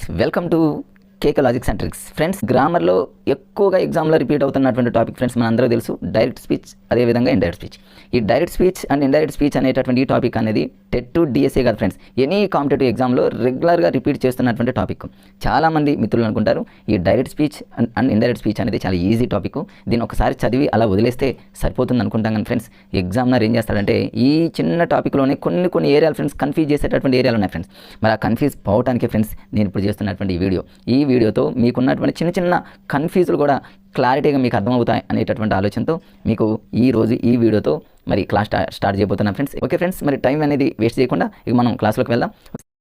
Welcome to KK logics and tricks. Friends, గ్రామర్లో ఎక్కువగా ఎగ్జామ్లో రిపీట్ అవుతున్నటువంటి టాపిక్ ఫ్రెండ్స్ మనందరూ తెలుసు, డైరెక్ట్ స్పీచ్, అదేవిధంగా ఇండైరెక్ట్ స్పీచ్. ఈ direct speech and indirect speech అనేటటువంటి ఈ టాపిక్ అనేది టెట్ టు డిఎస్ఏ కాదు ఫ్రెండ్స్, ఎనీ కాంపిటేటివ్ ఎగ్జామ్లో రెగ్యులర్గా రిపీట్ చేస్తున్నటువంటి టాపిక్. చాలామంది మిత్రులు అనుకుంటారు ఈ direct speech and indirect speech అనేది చాలా ఈజీ టాపిక్, దీన్ని ఒకసారి చదివి అలా వదిలేస్తే సరిపోతుంది అనుకుంటాం. కానీ ఫ్రెండ్స్, ఎగ్జామ్నర్ ఏం చేస్తాడంటే ఈ చిన్న టాపిక్లోనే కొన్ని ఏరియాలు ఫ్రెండ్స్ కన్ఫ్యూజ్ చేసేటటువంటి ఏరియాలు ఉన్నాయి ఫ్రెండ్స్. మరి ఆ కన్ఫ్యూజ్ పోవడానికి ఫ్రెండ్స్ నేను ఇప్పుడు చేస్తున్నటువంటి ఈ వీడియోతో మీకున్నటువంటి చిన్న కన్ఫ్యూజులు కూడా క్లారిటీగా మీకు అర్థమవుతాయి అనేటటువంటి ఆలోచనతో మీకు ఈ వీడియోతో మరి క్లాస్ స్టార్ట్ చేయబోతున్నాం ఫ్రెండ్స్. ఓకే ఫ్రెండ్స్, మరి టైం అనేది వేస్ట్ చేయకుండా ఇక మనం క్లాస్లోకి వెళ్దాం.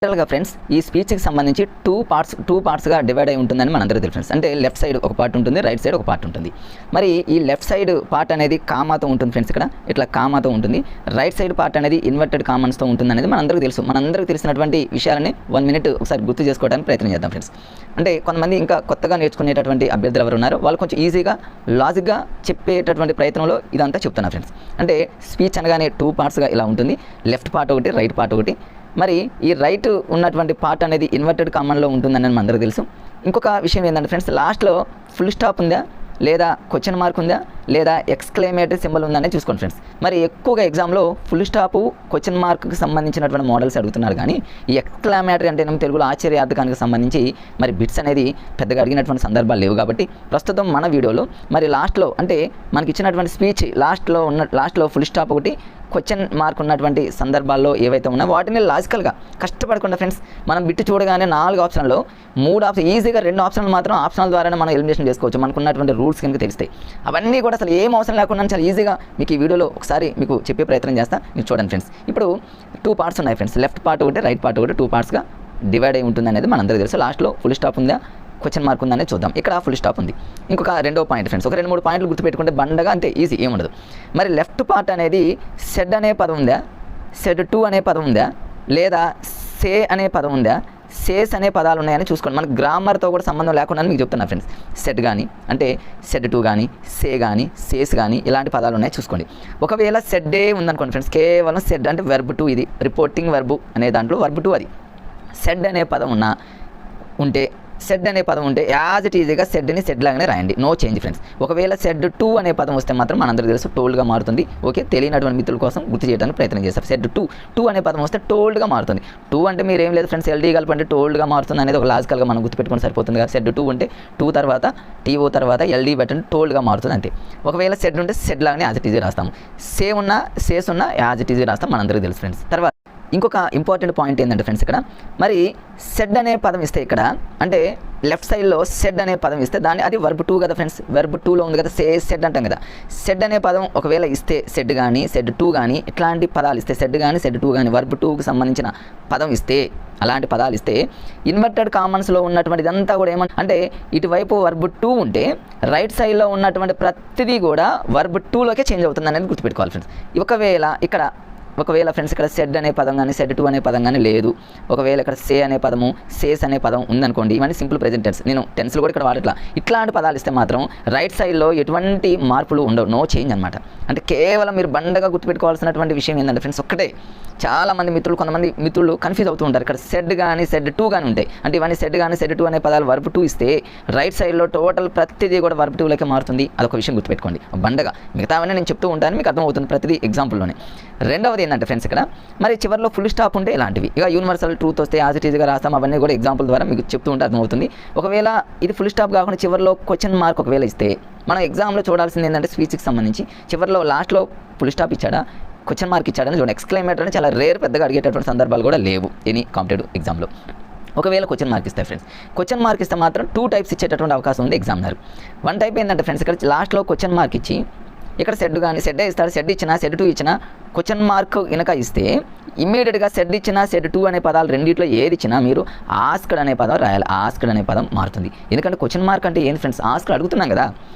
జనరల్గా ఫ్రెండ్స్, ఈ స్పీచ్కి సంబంధించి టూ పార్ట్స్గా డివైడ్ అయి ఉంటుందని మనందరికీ తెలుసు ఫ్రెండ్స్. అంటే లెఫ్ట్ సైడ్ ఒక పార్ట్ ఉంటుంది, రైట్ సైడ్ ఒక పార్ట్ ఉంటుంది. మరి ఈ లెఫ్ట్ సైడ్ పార్ట్ అనేది కామాతో ఉంటుంది ఫ్రెండ్స్, ఇక్కడ ఇట్లా కామాతో ఉంటుంది. రైట్ సైడ్ పార్ట్ అనేది ఇన్వర్టెడ్ కామన్స్తో ఉంటుంది అనేది మనందరికీ తెలుసు. మనందరికీ తెలిసినటువంటి విషయాలని 1 minute ఒకసారి గుర్తు చేసుకోవడానికి ప్రయత్నం చేద్దాం ఫ్రెండ్స్. అంటే కొంతమంది ఇంకా కొత్తగా నేర్చుకునేటటువంటి అభ్యర్థులు ఎవరు ఉన్నారో వాళ్ళు కొంచెం ఈజీగా లాజిక్గా చెప్పేటటువంటి ప్రయత్నంలో ఇదంతా చెప్తున్నా ఫ్రెండ్స్. అంటే స్పీచ్ అనగానే 2 పార్ట్స్గా ఇలా ఉంటుంది, లెఫ్ట్ పార్ట్ ఒకటి, రైట్ పార్ట్ ఒకటి. మరి ఈ రైట్ ఉన్నటువంటి పార్ట్ అనేది ఇన్వర్టెడ్ కామన్లో ఉంటుందని అందరికీ తెలుసు. ఇంకొక విషయం ఏంటంటే ఫ్రెండ్స్, లాస్ట్లో ఫుల్ స్టాప్ ఉందా, లేదా క్వశ్చన్ మార్క్ ఉందా, లేదా ఎక్స్క్లమేటరీ సింబల్ ఉందని చూసుకోండి ఫ్రెండ్స్. మరి ఎక్కువగా ఎగ్జామ్లో ఫుల్ స్టాప్ క్వశ్చన్ మార్క్కి సంబంధించినటువంటి మోడల్స్ అడుగుతున్నారు, కానీ ఈ ఎక్స్క్లమేటరీ అంటే తెలుగులో ఆశ్చర్యార్థకానికి సంబంధించి మరి బిట్స్ అనేది పెద్దగా అడిగినటువంటి సందర్భాలు లేవు. కాబట్టి ప్రస్తుతం మన వీడియోలో మరి లాస్ట్లో అంటే మనకి ఇచ్చినటువంటి స్పీచ్ లాస్ట్లో ఫుల్ స్టాప్ ఒకటి, క్వశ్చన్ మార్క్ ఉన్నటువంటి సందర్భాల్లో ఏవైతే ఉన్నాయో వాటిని లాజికల్గా కష్టపడకుండా ఫ్రెండ్స్ మనం బిట్టు చూడగానే 4 ఆప్షన్లో 3 ఆప్షన్ ఈజీగా 2 ఆప్షన్లు మాత్రం ఆప్షనల్ ద్వారానే మనం ఎలిమినేషన్ చేసుకోవచ్చు, మనకు ఉన్నటువంటి రూల్స్ కనుక తెలుస్తాయి. అవన్నీ కూడా అసలు ఏం అవసరం లేకుండా చాలా ఈజీగా మీకు ఈ వీడియోలో ఒకసారి మీకు చెప్పే ప్రయత్నం చేస్తా, మీరు చూడండి ఫ్రెండ్స్. ఇప్పుడు 2 పార్ట్స్ ఉన్నాయి ఫ్రెండ్స్, లెఫ్ట్ పార్ట్ ఒకటి, రైట్ పార్ట్ ఒకటి, 2 పార్ట్స్గా డివైడ్ అయి ఉంటుంది అనేది మనందరికీ తెలుసు. లాస్ట్లో ఫుల్ స్టాప్ ఉందా, క్వశ్చన్ మార్క్ ఉందనే చూద్దాం. ఇక్కడ ఫుల్ స్టాప్ ఉంది. ఇంకొక 2వ పాయింట్ ఫ్రెండ్స్, ఒక 2-3 పాయింట్లు గుర్తుపెట్టుకుంటే బండగా అంతే ఈజీ, ఏముండదు. మరి లెఫ్ట్ పార్ట్ అనేది సెడ్ అనే పదం ఉందా, సెడ్ టు అనే పదం ఉందా, లేదా సే అనే పదం ఉందా, సేస్ అనే పదాలు ఉన్నాయని చూసుకోండి. మనకు గ్రామర్తో కూడా సంబంధం లేకుండా మీకు చెప్తున్నా ఫ్రెండ్స్. సెడ్ కానీ అంటే సెడ్ టు కానీ, సే కానీ, సేస్ కానీ ఇలాంటి పదాలు ఉన్నాయి చూసుకోండి. ఒకవేళ సెడ్డే ఉందనుకోండి ఫ్రెండ్స్, కేవలం సెడ్ అంటే వెర్బ్ టు, ఇది రిపోర్టింగ్ వెర్బ్ అనే దాంట్లో వెర్బ్ టు అది. సెడ్ అనే పదం ఉంటే సెడ్ అనే పదం ఉంటే యాజ్ ఇట్ ఈజీగా సెడ్ని సెడ్ లాగానే రాయండి, నో చేంజ్ ఫ్రెండ్స్. ఒకవేళ సెడ్ టు అనే పదం వస్తే మాత్రం మనందరికీ తెలుసు టోల్డ్గా మారుతుంది. ఓకే, తెలియనటువంటి మిత్రుల కోసం గుర్తు చేయడానికి ప్రయత్నం చేస్తారు. సెడ్ టు అనే పదం వస్తే టోల్డ్గా మారుతుంది. టూ అంటే మీరు ఏం లేదు ఫ్రెండ్స్, ఎల్డీ కలిపంటే టోల్డ్గా మారుతుంది అనేది ఒక లాజికల్గా మనం గుర్తుపెట్టుకొని సరిపోతుంది కదా. సెడ్ టు అంటే టూ తర్వాత టీఓ తర్వాత ఎల్డీ పెట్టండి, టోల్డ్గా మారుతుంది అంతే. ఒకవేళ సెడ్ ఉంటే సెడ్ లాగానే యాజ్ ఇట్ ఈజీ రాస్తాము. సేస్ ఉన్న యాజ్ ఇట్ ఈజీ రాస్తాం, మనందరికీ తెలుసు ఫ్రెండ్స్. తర్వాత ఇంకొక ఇంపార్టెంట్ పాయింట్ ఏంటంటే ఫ్రెండ్స్, ఇక్కడ మరి సెడ్ అనే పదం ఇస్తే ఇక్కడ అంటే లెఫ్ట్ సైడ్లో సెడ్ అనే పదం ఇస్తే దాన్ని అది వర్బ్ 2 కదా ఫ్రెండ్స్, వర్బ్ 2లో ఉంది కదా, సెడ్ అంటాం కదా. సెడ్ అనే పదం ఒకవేళ ఇస్తే సెడ్ కానీ సెడ్ 2 కానీ ఇట్లాంటి పదాలు ఇస్తే, సెడ్ కానీ సెడ్ 2 కానీ వర్బ్ 2కి సంబంధించిన పదం ఇస్తే, అలాంటి పదాలు ఇస్తే ఇన్వర్టెడ్ కామన్స్లో ఉన్నటువంటి ఇదంతా కూడా అంటే ఇటువైపు వర్బ్ 2 ఉంటే రైట్ సైడ్లో ఉన్నటువంటి ప్రతిదీ కూడా వర్బ్ 2లోకే చేంజ్ అవుతుంది అనేది గుర్తుపెట్టుకోవాలి ఫ్రెండ్స్. ఒకవేళ ఫ్రెండ్స్ ఇక్కడ సెడ్ అనే పదం కానీ సెడ్ 2 అనే పదం కానీ లేదు, ఒకవేళ ఇక్కడ సే అనే పదము సేస్ అనే పదం ఉందనుకోండి, ఇవన్నీ సింపుల్ ప్రెజెంట్ టెన్స్, నేను టెన్స్లో కూడా ఇక్కడ వాడట్లా. ఇట్లాంటి పదాలు ఇస్తే మాత్రం రైట్ సైడ్లో ఎటువంటి మార్పులు ఉండవు, నో చేంజ్ అనమాట. అంటే కేవలం మీరు బండగా గుర్తుపెట్టుకోవాల్సినటువంటి విషయం ఏంటంటే ఫ్రెండ్స్ ఒక్కటే, చాలామంది కొంతమంది మిత్రులు కన్ఫ్యూజ్ అవుతూ ఉంటారు. ఇక్కడ సెడ్ కానీ సెడ్ 2 కానీ ఉంటాయి, అంటే ఇవన్నీ సెడ్ కానీ సెడ్ 2 అనే పదాలు వర్బ్ 2 ఇస్తే రైట్ సైడ్లో టోటల్ ప్రతిదీ కూడా వర్బ్ 2లోకి మారుతుంది. అదొక విషయం గుర్తుపెట్టుకోండి బండగా. మిగతావన్నీ నేను చెప్తూ ఉంటాను, మీకు అర్థమవుతుంది ప్రతిదీ ఎగ్జాంపుల్లోనే. రెండవది ఏంటంటే ఫ్రెండ్స్, ఇక్కడ మరి చివరిలో ఫుల్ స్టాప్ ఉంటే ఇలాంటివి ఇక యూనివర్సల్ ట్రూత్ వస్తే యాజ్ ఇట్ ఈజీగా రాస్తాం, అవన్నీ కూడా ఎగ్జాంపుల్ ద్వారా మీకు చెప్తూ ఉంటే అర్థమవుతుంది. ఒకవేళ ఇది ఫుల్ స్టాప్ కాకుండా చివరిలో క్వశ్చన్ మార్క్ ఒకవేళ ఇస్తే, మనం ఎగ్జామ్లో చూడాల్సింది ఏంటంటే స్పీచ్కి సంబంధించి చివరిలో లాస్ట్లో ఫుల్ స్టాప్ ఇచ్చాడా, క్వశ్చన్ మార్క్ ఇచ్చాడని చూడండి. ఎక్స్క్లమేటర్ అని చాలా రేర్, పెద్దగా అడిగేటటువంటి సందర్భాలు కూడా లేవు ఎనీ కాంపిటేటివ్ ఎగ్జామ్లో. ఒకవేళ క్వశ్చన్ మార్క్ ఇస్తాయి ఫ్రెండ్స్, క్వశ్చన్ మార్క్ ఇస్తే మాత్రం 2 టైప్స్ ఇచ్చేటటువంటి అవకాశం ఉంది ఎగ్జామినర్. 1 టైప్ ఏంటంటే ఫ్రెండ్స్, ఇక్కడ లాస్ట్లో క్వశ్చన్ మార్క్ ఇచ్చి ఇక్కడ సెడ్ కానీ సెడ్డే ఇస్తాడు, సెడ్ ఇచ్చినా సెడ్ 2 ఇచ్చినా క్వశ్చన్ మార్క్ కనుక ఇస్తే ఇమ్మీడియట్గా సెడ్ ఇచ్చినా సెడ్ 2 అనే పదాలు రెండిట్లో ఏది ఇచ్చినా మీరు ఆస్క్డ్ అనే పదం రాయాలి, ఆస్క్డ్ అనే పదం మారుతుంది. ఎందుకంటే క్వశ్చన్ మార్క్ అంటే ఏంటి ఫ్రెండ్స్, ఆస్క్డ్ అడుగుతున్నాం కదా,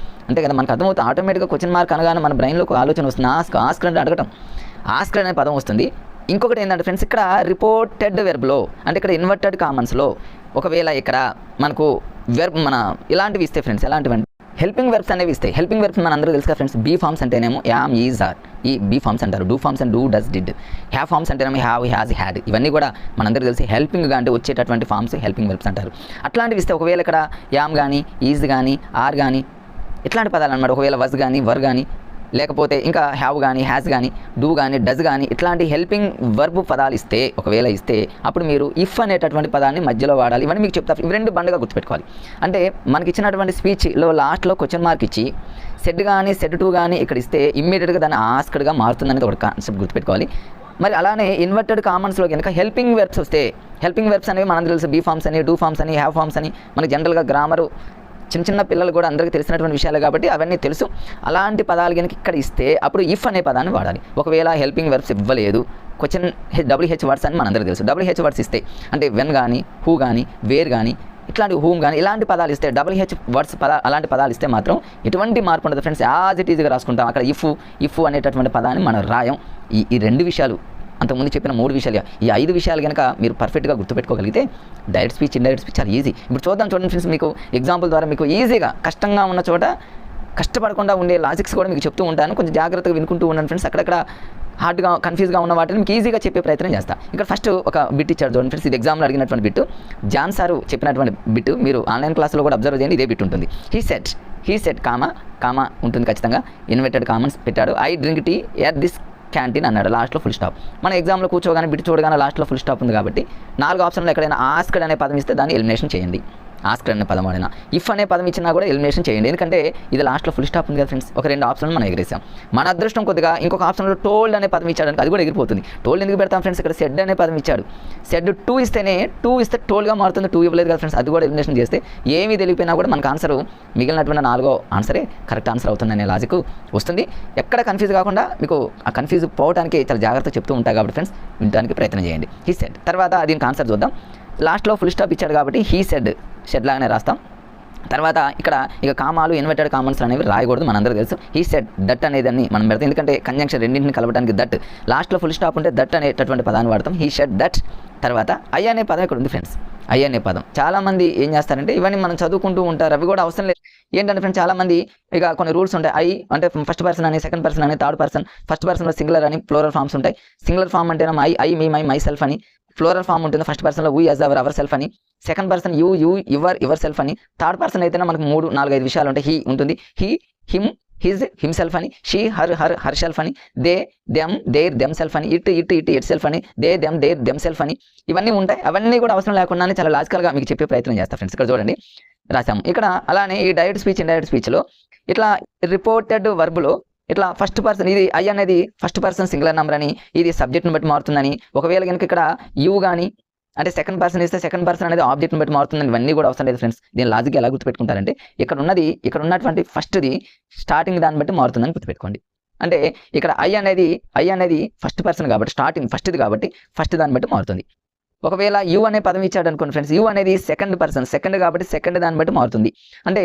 అంతే కదా, మనకు అర్థమవుతుంది. ఆటోమేటిక్గా క్వశ్చన్ మార్క్ అనగానే మన బ్రెయిన్లో ఒక ఆలోచన వస్తుంది, ఆస్క్డ్ అంటే అడగటం, ఆస్క్డ్ అనే పదం వస్తుంది. ఇంకొకటి ఏంటంటే ఫ్రెండ్స్, ఇక్కడ రిపోర్టెడ్ వెర్బ్లో అంటే ఇక్కడ ఇన్వర్టెడ్ కామన్స్లో ఒకవేళ ఇక్కడ మనకు వెర్బ్ ఇలాంటివి ఇస్తే ఫ్రెండ్స్, ఎలాంటివి హెల్పింగ్ వెర్బ్స్ అనేవి ఇస్తాయి. హెల్పింగ్ వెర్బ్స్ మన అందరూ తెలుసు కదా ఫ్రెండ్స్. బీ ఫార్మ్స్ అంటేనేమో యామ్, ఈజ్, ఆర్, ఈ బీ ఫార్మ్స్ అంటారు. Do forms and do, does, did. Have forms అంటేనేమో హ్యావ్, హ్యాజ్, హ్యాడ్. ఇవన్నీ కూడా మనందరూ తెలిసి హెల్పింగ్గా అంటే వచ్చేటటువంటి ఫార్మ్స్ హెల్పింగ్ వెర్బ్స్ అంటారు. అట్లాంటివి ఇస్తే ఒకవేళ ఇక్కడ యామ్ కానీ, ఈజ్ కానీ, ఆర్ కానీ ఇట్లాంటి పదాలు అనమాట. ఒకవేళ వజ్ కానీ, వర్ కానీ, లేకపోతే ఇంకా హ్యావ్ కానీ, హ్యాస్ కానీ, డూ కానీ, డస్ కానీ ఇట్లాంటి హెల్పింగ్ వర్బ్ పదాలు ఇస్తే ఒకవేళ ఇస్తే అప్పుడు మీరు ఇఫ్ అనేటటువంటి పదాన్ని మధ్యలో వాడాలి. ఇవన్నీ మీకు చెప్తా. ఇవి రెండు బండగా గుర్తుపెట్టుకోవాలి. అంటే మనకి ఇచ్చినటువంటి స్పీచ్లో లాస్ట్లో క్వశ్చన్ మార్క్ ఇచ్చి సెడ్ కానీ, సెడ్ టు కానీ ఇక్కడ ఇస్తే ఇమ్మీడియట్గా దాన్ని ఆస్క్డ్గా మారుతుందనేది ఒక కాన్సెప్ట్ గుర్తుపెట్టుకోవాలి. మరి అలానే ఇన్వర్టెడ్ కామన్స్లో కనుక హెల్పింగ్ వెర్బ్స్ వస్తే, హెల్పింగ్ వెర్బ్స్ అనేవి మనకు తెలుసు. బీ ఫార్మ్స్ అని, డూ ఫార్మ్స్ అని, హ్యావ్ ఫార్మ్స్ అని మనకి జనరల్గా గ్రామరు చిన్న పిల్లలు కూడా అందరికీ తెలిసినటువంటి విషయాలు కాబట్టి అవన్నీ తెలుసు. అలాంటి పదాలు కనుక ఇక్కడ ఇస్తే అప్పుడు ఇఫ్ అనే పదాన్ని వాడాలి. ఒకవేళ హెల్పింగ్ వెర్బ్స్ ఇవ్వలేదు, క్వశ్చన్ WH వర్డ్స్ అని మనందరికీ తెలుసు. WH వర్డ్స్ ఇస్తే అంటే వెన్ కానీ, హూ కానీ, వేర్ కానీ, ఇట్లాంటి హూమ్ కానీ ఇలాంటి పదాలు ఇస్తే WH వర్డ్స్ అలాంటి పదాలు ఇస్తే మాత్రం ఎటువంటి మార్పు ఉండదు ఫ్రెండ్స్. యాజ్ ఇట్ ఈజ్గా రాసుకుంటాం. అక్కడ ఇఫ్ అనేటటువంటి పదాన్ని మనం రాయం. ఈ రెండు విషయాలు అంతకుముందు చెప్పిన 3 విషయాలు, ఈ 5 విషయాలు కనుక మీరు పర్ఫెక్ట్గా గుర్తుపెట్టుకోగలిగితే డైరెక్ట్ స్పీచ్, ఇండైరెక్ట్ స్పీచ్ చాలా ఈజీ. ఇప్పుడు చూద్దాం చూడండి ఫ్రెండ్స్. మీకు ఎగ్జాంపుల్ ద్వారా మీకు ఈజీగా కష్టంగా ఉన్న చోట కష్టపడకుండా ఉండే లాజిక్స్ కూడా మీకు చెప్తూ ఉంటాను. కొంచెం జాగ్రత్తగా వినుకుంటూ ఉండండి ఫ్రెండ్స్. అక్కడక్కడ హార్డ్గా కన్ఫ్యూజ్గా ఉన్న వాటిని మీకు ఈజీగా చెప్పే ప్రయత్నం చేస్తా. ఇక్కడ ఫస్ట్ ఒక బిట్ ఇచ్చారు చూడండి ఫ్రెండ్స్. ఇది ఎగ్జామ్లో అడిగినటువంటి బిట్. జాన్ సారు చెప్పినటువంటి బిట్ మీరు ఆన్లైన్ క్లాస్లో కూడా అబ్జర్వ్ చేయండి. ఇదే బిట్ ఉంటుంది. హీ సెట్ కామా ఉంటుంది ఖచ్చితంగా. ఇన్వర్టెడ్ కామన్స్ పెట్టాడు. I drink tea at this canteen అన్నాడు. లాస్ట్లో ఫుల్ స్టాప్. మన ఎగ్జామ్లో కూర్చోగానే బిట్ చూడగానే లాస్ట్లో ఫుల్ స్టాప్ ఉంది కాబట్టి 4 ఆప్షన్లో ఎక్కడైనా ఆస్క్డ్ అనే పదం ఇస్తే దాన్ని ఎలిమినేషన్ చేయండి. ఆస్క్డ్ అనే పదం వాడినా ఇఫ్ అనే పదం ఇచ్చినా కూడా ఎలిమినేషన్ చేయండి. ఎందుకంటే ఇది లాస్ట్లో ఫుల్ స్టాప్ ఉంది కదా ఫ్రెండ్స్. ఒక 2 ఆప్షన్లు మనం ఎగిరేసాం. మన అదృష్టం కొద్దిగా ఇంకొక ఆప్షన్లో టోల్డ్ అనే పదం ఇచ్చాడు, అది కూడా ఎగిరిపోతుంది. టోల్డ్ ఎందుకు పెడతాం ఫ్రెండ్స్? ఇక్కడ సెడ్ అనే పదం ఇచ్చాడు. సెడ్ టూ ఇస్తే టోల్డ్గా మారుతుంది. 2 ఇవ్వలేదు కదా ఫ్రెండ్స్. అది కూడా ఎలిమినేషన్ చేస్తే ఏమీ తెలియపోయినా కూడా మనకు ఆన్సర్ మిగిలినటువంటి 4వ ఆన్సరే కరెక్ట్ ఆన్సర్ అవుతుందనే లాజిక్ వస్తుంది. ఎక్కడ కన్ఫ్యూజ్ కాకుండా మీకు ఆ కన్ఫ్యూజ్ పోవడానికి చాలా జాగ్రత్తగా చెప్తూ ఉంటాయి కాబట్టి ఫ్రెండ్స్ వినడానికి ప్రయత్నం చేయండి. హీ సెడ్ తర్వాత దీనికి ఆన్సర్ చూద్దాం. లాస్ట్లో ఫుల్ స్టాప్ ఇచ్చాడు కాబట్టి హీ షెడ్ లాగానే రాస్తాం. తర్వాత ఇక్కడ ఇక కామాలు, ఇన్వర్టెడ్ కామన్స్ అనేవి రాయకూడదు, మనందరూ తెలుసు. హీ సెడ్ దట్ అనేదాన్ని మనం పెడతాం. ఎందుకంటే కంజంక్షన్ రెండింటిని కలపడానికి దట్. లాస్ట్లో ఫుల్ స్టాప్ ఉంటే దట్ అనేటటువంటి పదాన్ని వాడతాం. He shed that. తర్వాత ఐ అనే పదం ఇక్కడ ఉంది ఫ్రెండ్స్. ఐ అనే పదం చాలామంది ఏం చేస్తారంటే ఇవన్నీ మనం చదువుకుంటూ ఉంటారు, అవి కూడా అవసరం లేదు. ఏంటంటే ఫ్రెండ్స్ చాలామంది ఇక కొన్ని రూల్స్ ఉంటాయి. ఐ అంటే ఫస్ట్ పర్సన్ అని, సెకండ్ పర్సన్ అని, థర్డ్ పర్సన్. ఫస్ట్ పర్సన్లో సింగులర్ అని, ప్లూరల్ ఫామ్స్ ఉంటాయి. సింగులర్ ఫామ్ అంటే I me my my self అని. ఫ్లోరల్ ఫామ్ ఉంటుంది ఫస్ట్ పర్సన్లో వీ యాజ్ అవర్ సెల్ఫ్ అని. Second person you your self అని. థర్డ్ పర్సన్ అయితే మనకు 3, 4, 5 విషయాలు ఉంటాయి. హీ ఉంటుంది. హీ హిమ్ హిజ్ హిమ్సెల్ఫ్ అని. షీ హర్ సెల్ఫ్ అని. They them their them self అని. ఇట్ సెల్ఫ్ అని. They them their them self అని. ఇవన్నీ ఉంటాయి. అవన్నీ కూడా అవసరం లేకుండానే చాలా లాజికల్గా మీకు చెప్పే ప్రయత్నం చేస్తా ఫ్రెండ్స్. ఇక్కడ చూడండి రాసాము. ఇక్కడ అలానే ఈ డైరెక్ట్ స్పీచ్, ఇండైరెక్ట్ స్పీచ్లో ఇట్లా రిపోర్టెడ్ వర్బులో ఇట్లా ఫస్ట్ పర్సన్, ఇది ఐ అనేది ఫస్ట్ పర్సన్ సింగులర్ నెంబర్ అని, ఇది సబ్జెక్ట్ని బట్టి మారుతుందని. ఒకవేళ కనుక ఇక్కడ యూ కానీ అంటే సెకండ్ పర్సన్ ఇస్తే సెకండ్ పర్సన్ అనేది ఆబ్జెక్ట్ని బట్టి మారుతుందని. ఇవన్నీ కూడా అవసరం లేదు ఫ్రెండ్స్. దీని లాజిక్ ఎలా గుర్తుపెట్టుకుంటారంటే ఇక్కడ ఉన్నటువంటి ఫస్ట్ది స్టార్టింగ్ దాన్ని బట్టి మారుతుందని గుర్తుపెట్టుకోండి. అంటే ఇక్కడ ఐ అనేది ఫస్ట్ పర్సన్ కాబట్టి స్టార్టింగ్ ఫస్ట్ది కాబట్టి ఫస్ట్ దాన్ని బట్టి మారుతుంది. ఒకవేళ యూ అనే పదం ఇచ్చాడు అనుకోండి ఫ్రెండ్స్, యూ అనేది సెకండ్ పర్సన్, సెకండ్ కాబట్టి సెకండ్ దాన్ని బట్టి మారుతుంది. అంటే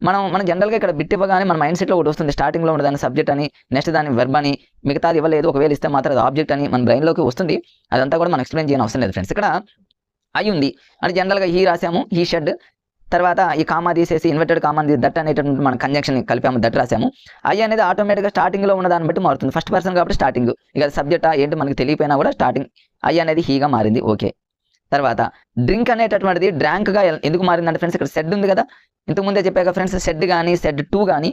మనం జనరల్గా ఇక్కడ బిట్ ఇవ్వగానే మన మైండ్ సెట్లో ఒకటి వస్తుంది. స్టార్టింగ్లో ఉన్న దాన్ని సబ్జెక్ట్ అని, నెక్స్ట్ దాన్ని వెర్బ్ అని, మిగతాది ఇవ్వలేదు ఒకవేళ ఇస్తే మాత్రం అది ఆబ్జెక్ట్ అని మన బ్రెయిన్లోకి వస్తుంది. అదంతా కూడా మనం ఎక్స్ప్లెయిన్ చేయని అవసరం లేదు ఫ్రెండ్స్. ఇక్కడ ఐ ఉంది అంటే జనరల్గా హీ రాసాము, హీ షెడ్. తర్వాత ఈ కామా తీసేసి ఇన్వర్టెడ్ కామా దట్ అనేటటువంటి మన కంజంక్షన్ కలిపాము, దట్ రాసాము. ఐ అనేది ఆటోమేటిక్గా స్టార్టింగ్లో ఉన్న దాన్ని బట్టి మారుతుంది. ఫస్ట్ పర్సన్ కాబట్టి స్టార్టింగ్, ఇక సబ్జెక్టా ఏంటి మనకి తెలియపోయినా కూడా స్టార్టింగ్ ఐ అనేది హీగా మారింది. ఓకే. తర్వాత డ్రింక్ అనేటటువంటిది డ్రాంక్గా ఎందుకు మారిందంటే ఫ్రెండ్స్ ఇక్కడ సెడ్ ఉంది కదా, ఇంతకుముందే చెప్పాక ఫ్రెండ్స్. సెడ్ కానీ సెడ్ టూ కానీ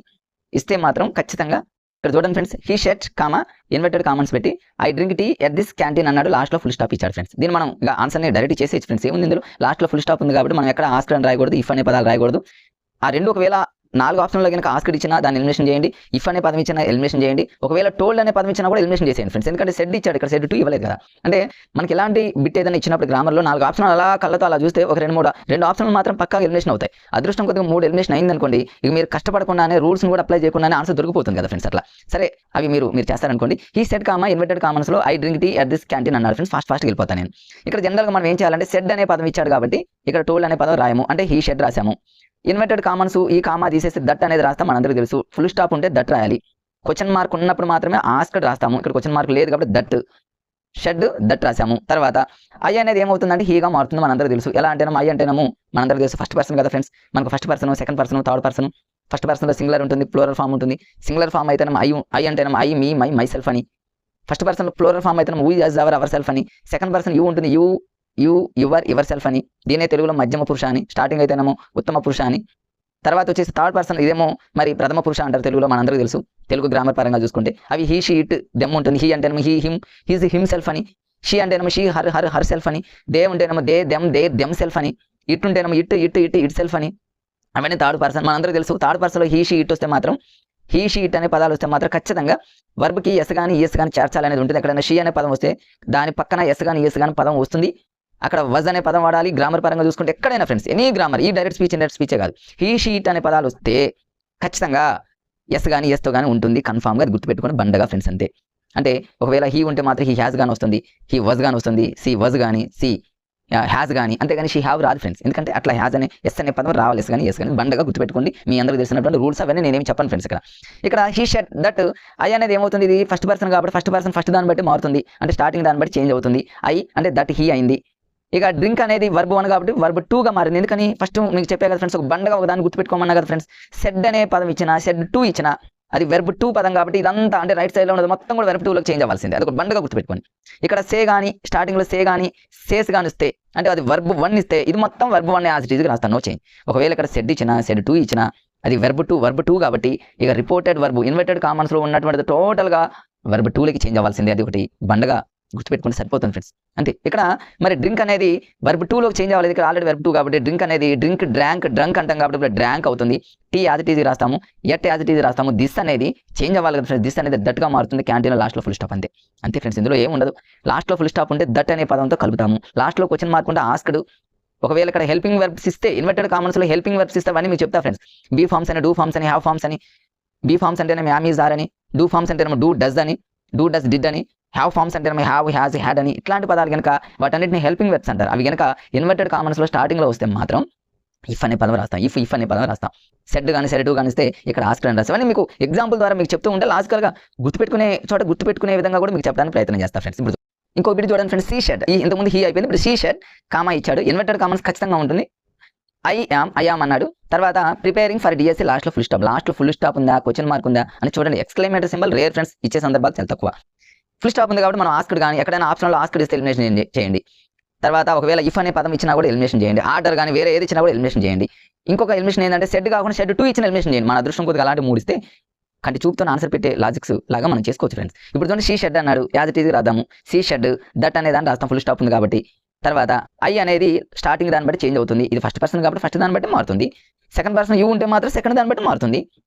ఇస్తే మాత్రం ఖచ్చితంగా ఇక్కడ చూడండి friends. He said comma inverted commas పెట్టి I drink tea at this canteen అన్నాడు. లాస్ట్లో ఫుల్ స్టాప్ ఇచ్చాడు ఫ్రెండ్స్. దీన్ని మనం ఇక ఆన్సర్ని డైరెక్ట్ చేసేయచ్చు ఫ్రెండ్స్. ఏముంది ఇందులో లాస్ట్లో ఫుల్ స్టాప్ ఉంది కాబట్టి మనం ఎక్కడ ఆస్క్డ్ అని రాయకూడదు, ఇఫ్ అనే పదాలు రాయకూడదు. ఆ రెండు ఒకవేళ 4 ఆప్షన్లో కనుక ఆస్క్డ్ ఇచ్చినా దాన్ని ఎలిమినేషన్ చేయండి. ఇఫ్ అనే పదం ఇచ్చినా ఎలిమినేషన్ చేయండి. ఒకవేళ టోల్డ్ అనే పదం ఇచ్చినా కూడా ఎలిమినేషన్ చేసేయండి ఫ్రెండ్స్. ఎందుకంటే సెడ్ ఇచ్చాడు, ఇక్కడ సెడ్ 2 ఇవ్వలేదు కదా. అంటే మనకి ఎలాంటి బిట్ ఏదైనా ఇచ్చినప్పుడు గ్రామర్లో 4 ఆప్షన్లు అలా కళ్ళతో అలా చూస్తే ఒక 2 ఆప్షన్లు మాత్రం పక్కా ఎలిమినేషన్ అవుతాయి. అదృష్టం కొద్దిగా 3 ఎలిమినేషన్ అయింది అనుకోండి, ఇక మీరు కష్టపడకుండానే రూల్స్ని కూడా అప్లై చేయకుండానే ఆన్సర్ దొరికిపోతుంది కదా ఫ్రెండ్స్. అట్లా సరే అవి మీరు చేస్తారనుకోండి. హీ సెడ్ కామా ఇన్వర్టెడ్ కామన్స్లో I drink tea at this canteen అన్నారు ఫ్రెండ్స్. ఫాస్ట్గా వెళ్ళిపోతాను నేను. ఇక్కడ జనరల్గా మనం ఏం చేయాలంటే సెడ్ అనే పదం ఇచ్చాడు కాబట్టి ఇక్కడ టోల్డ్ అనే పదం రాయము, అంటే హీ షెడ్ రాసాము. ఇన్వర్టెడ్ కామన్స్ ఈ కామా తీసేసి దట్ అనేది రాస్తాం, మనందరికీ తెలుసు. ఫుల్ స్టాప్ ఉంటే దట్ రాయాలి. క్వశ్చన్ మార్క్ ఉన్నప్పుడు మాత్రమే ఆస్క్డ్ రాస్తాము. ఇక్కడ క్వశ్చన్ మార్క్ లేదు కాబట్టి దట్ షెడ్ దట్ రాసాము. తర్వాత ఐ అనేది ఏమవుతుందంటే హీగా మారుతుంది, మనందరికీ తెలుసు. ఎలా అంటేనేమో ఐ అంటేనేమో మనందరికీ తెలుసు ఫస్ట్ పర్సన్ కదా ఫ్రెండ్స్. మనకు first person, second person, third person first పర్సన్లో సింగులర్ ఉంటుంది, ప్లూరల్ ఫామ్ ఉంటుంది. సింగులర్ ఫామ్ అయితేనేమో ఐ అంటేనేమో I, me, my, my self అని. ఫస్ట్ పర్సన్లో ప్లూరల్ ఫామ్ అయితేనేమో వీ, అస్, అవర్ సెల్ఫ్ అని. సెకండ్ పర్సన్ యూ ఉంటుంది, యూ, యువర్ సెల్ఫ్ అని. దీనే తెలుగులో మధ్యమ పురుష అని. స్టార్టింగ్ అయితేనేమో ఉత్తమ పురుష అని. తర్వాత వచ్చేసి థర్డ్ పర్సన్ ఇదేమో మరి ప్రథమ పురుష అంటారు తెలుగులో, మనందరికీ తెలుసు తెలుగు గ్రామర్ పరంగా చూసుకుంటే. అవి హీ, షీ, ఇట్, దెమ్ ఉంటుంది. హీ అంటేనేమో he, him, his himself అని. షీ అంటేనేమో షీ, హర్ సెల్ఫ్ అని. దే ఉంటేనేమో దే, దెమ్ సెల్ఫ్ అని. ఇట్ ఉంటేనేమో ఇట్ సెల్ఫ్ అని. అవన్నీ థర్డ్ పర్సన్, మనందరూ తెలుసు. థర్డ్ పర్సన్లో హీ, షీ, ఇట్ వస్తే మాత్రం, హీ, షీ, ఇట్ అనే పదాలు వస్తే మాత్రం ఖచ్చితంగా వర్బ్కి ఎస్ కానీ ఈఎస్ కానీ చేర్చాలనేది ఉంటుంది. ఎక్కడైనా షీ అనే పదం వస్తే దాని పక్కన ఎస్ కానీ ఈఎస్ కానీ పదం వస్తుంది. అక్కడ వజ్ అనే పదం వాడాలి. గ్రామర్ పరంగా చూసుకుంటే ఎక్కడైనా ఫ్రెండ్స్ ఎనీ గ్రామర్, ఈ డైరెక్ట్ స్పీచ్ ఇండైరెక్ట్ స్పీచే కాదు, హీ, షీ, ఇట్ అనే పదాలు వస్తే ఖచ్చితంగా ఎస్ కానీ ఎస్తో కానీ ఉంటుంది. కన్ఫామ్గా గుర్తుపెట్టుకుని బండగా ఫ్రెండ్స్ అంతే. అంటే ఒకవేళ హీ ఉంటే మాత్రం హీ హ్యాస్ కానీ వస్తుంది, హీ వజ్ కానీ వస్తుంది, సి వజ్ కానీ, సి హ్యాస్ కానీ. అంతేగాని షీ హ్యావ్ రాదు ఫ్రెండ్స్. ఎందుకంటే అట్లా హ్యాస్ అనే ఎస్ అనే పదం రావాలి, ఎస్ కానీ ఎస్ కానీ బండగా గుర్తుపెట్టుకోండి. మీ అందరికీ తెలిసినటువంటి రూల్స్ అవన్నీ నేనేమి చెప్పను ఫ్రెండ్స్. ఇక్కడ హీ షెడ్ దట్, ఐ అనేది ఏమవుతుంది, ఇది ఫస్ట్ పర్సన్ కాబట్టి ఫస్ట్ పర్సన్ ఫస్ట్ దాన్ని బట్టి మారుతుంది. అంటే స్టార్టింగ్ దాన్ని బట్టి చేంజ్ అవుతుంది. ఐ అంటే దట్ హీ అయింది. ఇక డ్రింక్ అనేది వర్బ్ 1 కాబట్టి వర్బ్ 2గా మారింది. ఎందుకని ఫస్ట్ మీకు చెప్పే కదా ఫ్రెండ్స్, ఒక బండగా ఒక దాన్ని గుర్తుపెట్టుకోమన్నా కదా ఫ్రెండ్స్. సెడ్ అనే పదం ఇచ్చిన, సెడ్ 2 ఇచ్చిన, అది వెర్బ్ 2 పదం కాబట్టి ఇదంతా అంటే రైట్ సైడ్లో ఉన్నది మొత్తం కూడా వెర్బ్ 2లోకి చేంజ్ అవ్వాల్సిందే. అది ఒక బండగా గుర్తుపెట్టుకోండి. ఇక్కడ సే కానీ స్టార్టింగ్లో సే కానీ సేస్ కానీ వస్తే అంటే అది వర్బ్ 1 ఇస్తే ఇది మొత్తం వర్బ్ 1 యాజ్ ఇట్ ఈజ్గా రాస్తాను, నో చేంజ్. ఒకవేళ ఇక్కడ సెడ్ ఇచ్చిన, సెడ్ 2 ఇచ్చిన, అది వెర్బ్ 2 కాబట్టి ఇక రిపోర్టెడ్ వర్బ్ ఇన్వర్టెడ్ కామన్స్లో ఉన్నటువంటిది టోటల్గా వర్బ్ 2లోకి చేంజ్ అవ్వాల్సిందే. అది ఒకటి బండగా గుర్తుపెట్టుకుంటే సరిపోతుంది ఫ్రెండ్స్ అంతే. ఇక్కడ మరి డ్రింక్ అనేది వర్బ్ 2లోకి చేంజ్ అవ్వాలి. ఇక్కడ ఆల్రెడీ వర్బ్ 2 కాబట్టి డ్రింక్ అనేది డ్రింక్, డ్రంక్ అంటాం కాబట్టి ఇప్పుడు డ్రాంక్ అవుతుంది. టీ యాజ్ ఇట్ ఈజ్ రాస్తాము, ఎట్ యాజ్ ఇట్ ఈజ్ రాస్తాము. దిస్ అనేది చేంజ్ అవ్వాలి కదా ఫ్రెండ్స్. దిస్ అనేది దట్గా మారుతుంది. క్యాంటీన్లో లాస్ట్లో ఫుల్ స్టాప్ అంతే. అంతే ఫ్రెండ్స్, ఇందులో ఏం ఉండదు. లాస్ట్లో ఫుల్ స్టాప్ ఉంటే దట్ అనే పదంతో కలుపుతాము. లాస్ట్లో క్వశ్చన్ మార్క్ ఉంటే ఆస్క్డ్. ఒకవేళ ఇక్కడ హెల్పింగ్ వర్బ్స్ ఇస్తే ఇన్వర్టెడ్ కామన్స్లో హెల్పింగ్ వర్బ్స్ ఇస్తే అవన్నీ మీకు చెప్తా ఫ్రెండ్స్. బీ ఫార్మ్స్ అని, డూ ఫార్మ్స్ అని, హ్యావ్ ఫార్మ్స్ అని. బీ ఫార్మ్స్ అంటేనేమో యామ్, ఈజ్, ఆర్ అని. డూ ఫార్మ్స్ అంటేనేమో డూ, డస్ అని. డూ, డస్, డిడ్ అని. హ్యావ్ ఫార్మ్స్ అంటే హ్యావ్, హ్యాజ్, హ్యాడ్ అని. ఇట్లాంటి పదాలు కనుక వాటన్నిటిని హెల్పింగ్ వెర్బ్స్ అంటారు. అవి కనుక ఇన్వర్టెడ్ కామన్స్లో స్టార్టింగ్లో వస్తే మాత్రం ఇఫ్ అనే పదం రాస్తాం. ఇఫ్ అనే పదం రాస్తాం. సెడ్ కానీ సెడ్ 2 కానీ ఇస్తే ఇక్కడ ఆస్క్డ్ అని రాస్తాం. అని మీకు ఎగ్జాంపుల్ ద్వారా మీకు చెప్తూ ఉంటే లాజికల్గా గుర్తుపెట్టుకునే విధంగా కూడా మీకు చెప్పడానికి ప్రయత్నం చేస్తాను ఫ్రెండ్స్. ఇప్పుడు ఇంకో బిట్ చూడండి ఫ్రెండ్స్. సీ షెడ్, ఇంతకుముందు హీ అయిపోయింది, ఇప్పుడు సీ షెడ్ కామా ఇచ్చాడు. ఇన్వర్టెడ్ కామన్స్ ఖచ్చితంగా ఉంటుంది. ఐ యామ్ అన్నాడు. తర్వాత ప్రిపేరింగ్ ఫర్ డిఎస్సీ లాస్ట్లో ఫుల్ స్టాప్. లాస్ట్లో ఫుల్ స్టాప్ ఉందా, క్వశ్చన్ మార్క్ ఉందా అని చూడండి. ఎక్స్క్లమేటరీ సింబల్ రేర్ ఫ్రెండ్స్, ఇచ్చే సందర్భాలు చాలా తక్కువ. ఫుల్ స్టాప్ ఉంది కాబట్టి మనం ఆస్క్డ్ కానీ ఎక్కడైనా ఆప్షన్లో ఆస్క్డ్ ఇస్తే ఎలిమినేషన్ చేయండి. తర్వాత ఒకవేళ ఇఫ్ అనే పదం ఇచ్చినా కూడా ఎలిమినేషన్ చేయండి. ఆర్డర్ కానీ వేరే ఏది ఇచ్చినా కూడా ఎలిమినేషన్ చేయండి. ఇంకొక ఎలిమినేషన్ ఏంటంటే సెడ్ కాకుండా సెడ్ 2 ఇచ్చిన ఎలిమినేషన్ చేయండి. మన అదృష్టం కొద్దిగా అలాంటి 3 ఇస్తే కంటి చూపుతో ఆన్సర్ పెట్టే లాజిక్స్ లాగా మనం చేసుకోవచ్చు ఫ్రెండ్స్. ఇప్పుడు చూడండి షీ షెడ్ అన్నాడు, యాజ్ ఇట్ ఈజ్ రాద్దాము. షీ షెడ్ దట్ అనే దాన్ని రాస్తాం, ఫుల్ స్టాప్ ఉంది కాబట్టి. తర్వాత ఐ అనేది స్టార్టింగ్ దాన్ని బట్టి చేంజ్ అవుతుంది. ఇది ఫస్ట్ పర్సన్ కాబట్టి ఫస్ట్ దాన్ని బట్టి మారుతుంది. సెకండ్ పర్సన్ యూ ఉంటే మాత్రం సెకండ్ దాన్ని బట్టి మారుతుంది.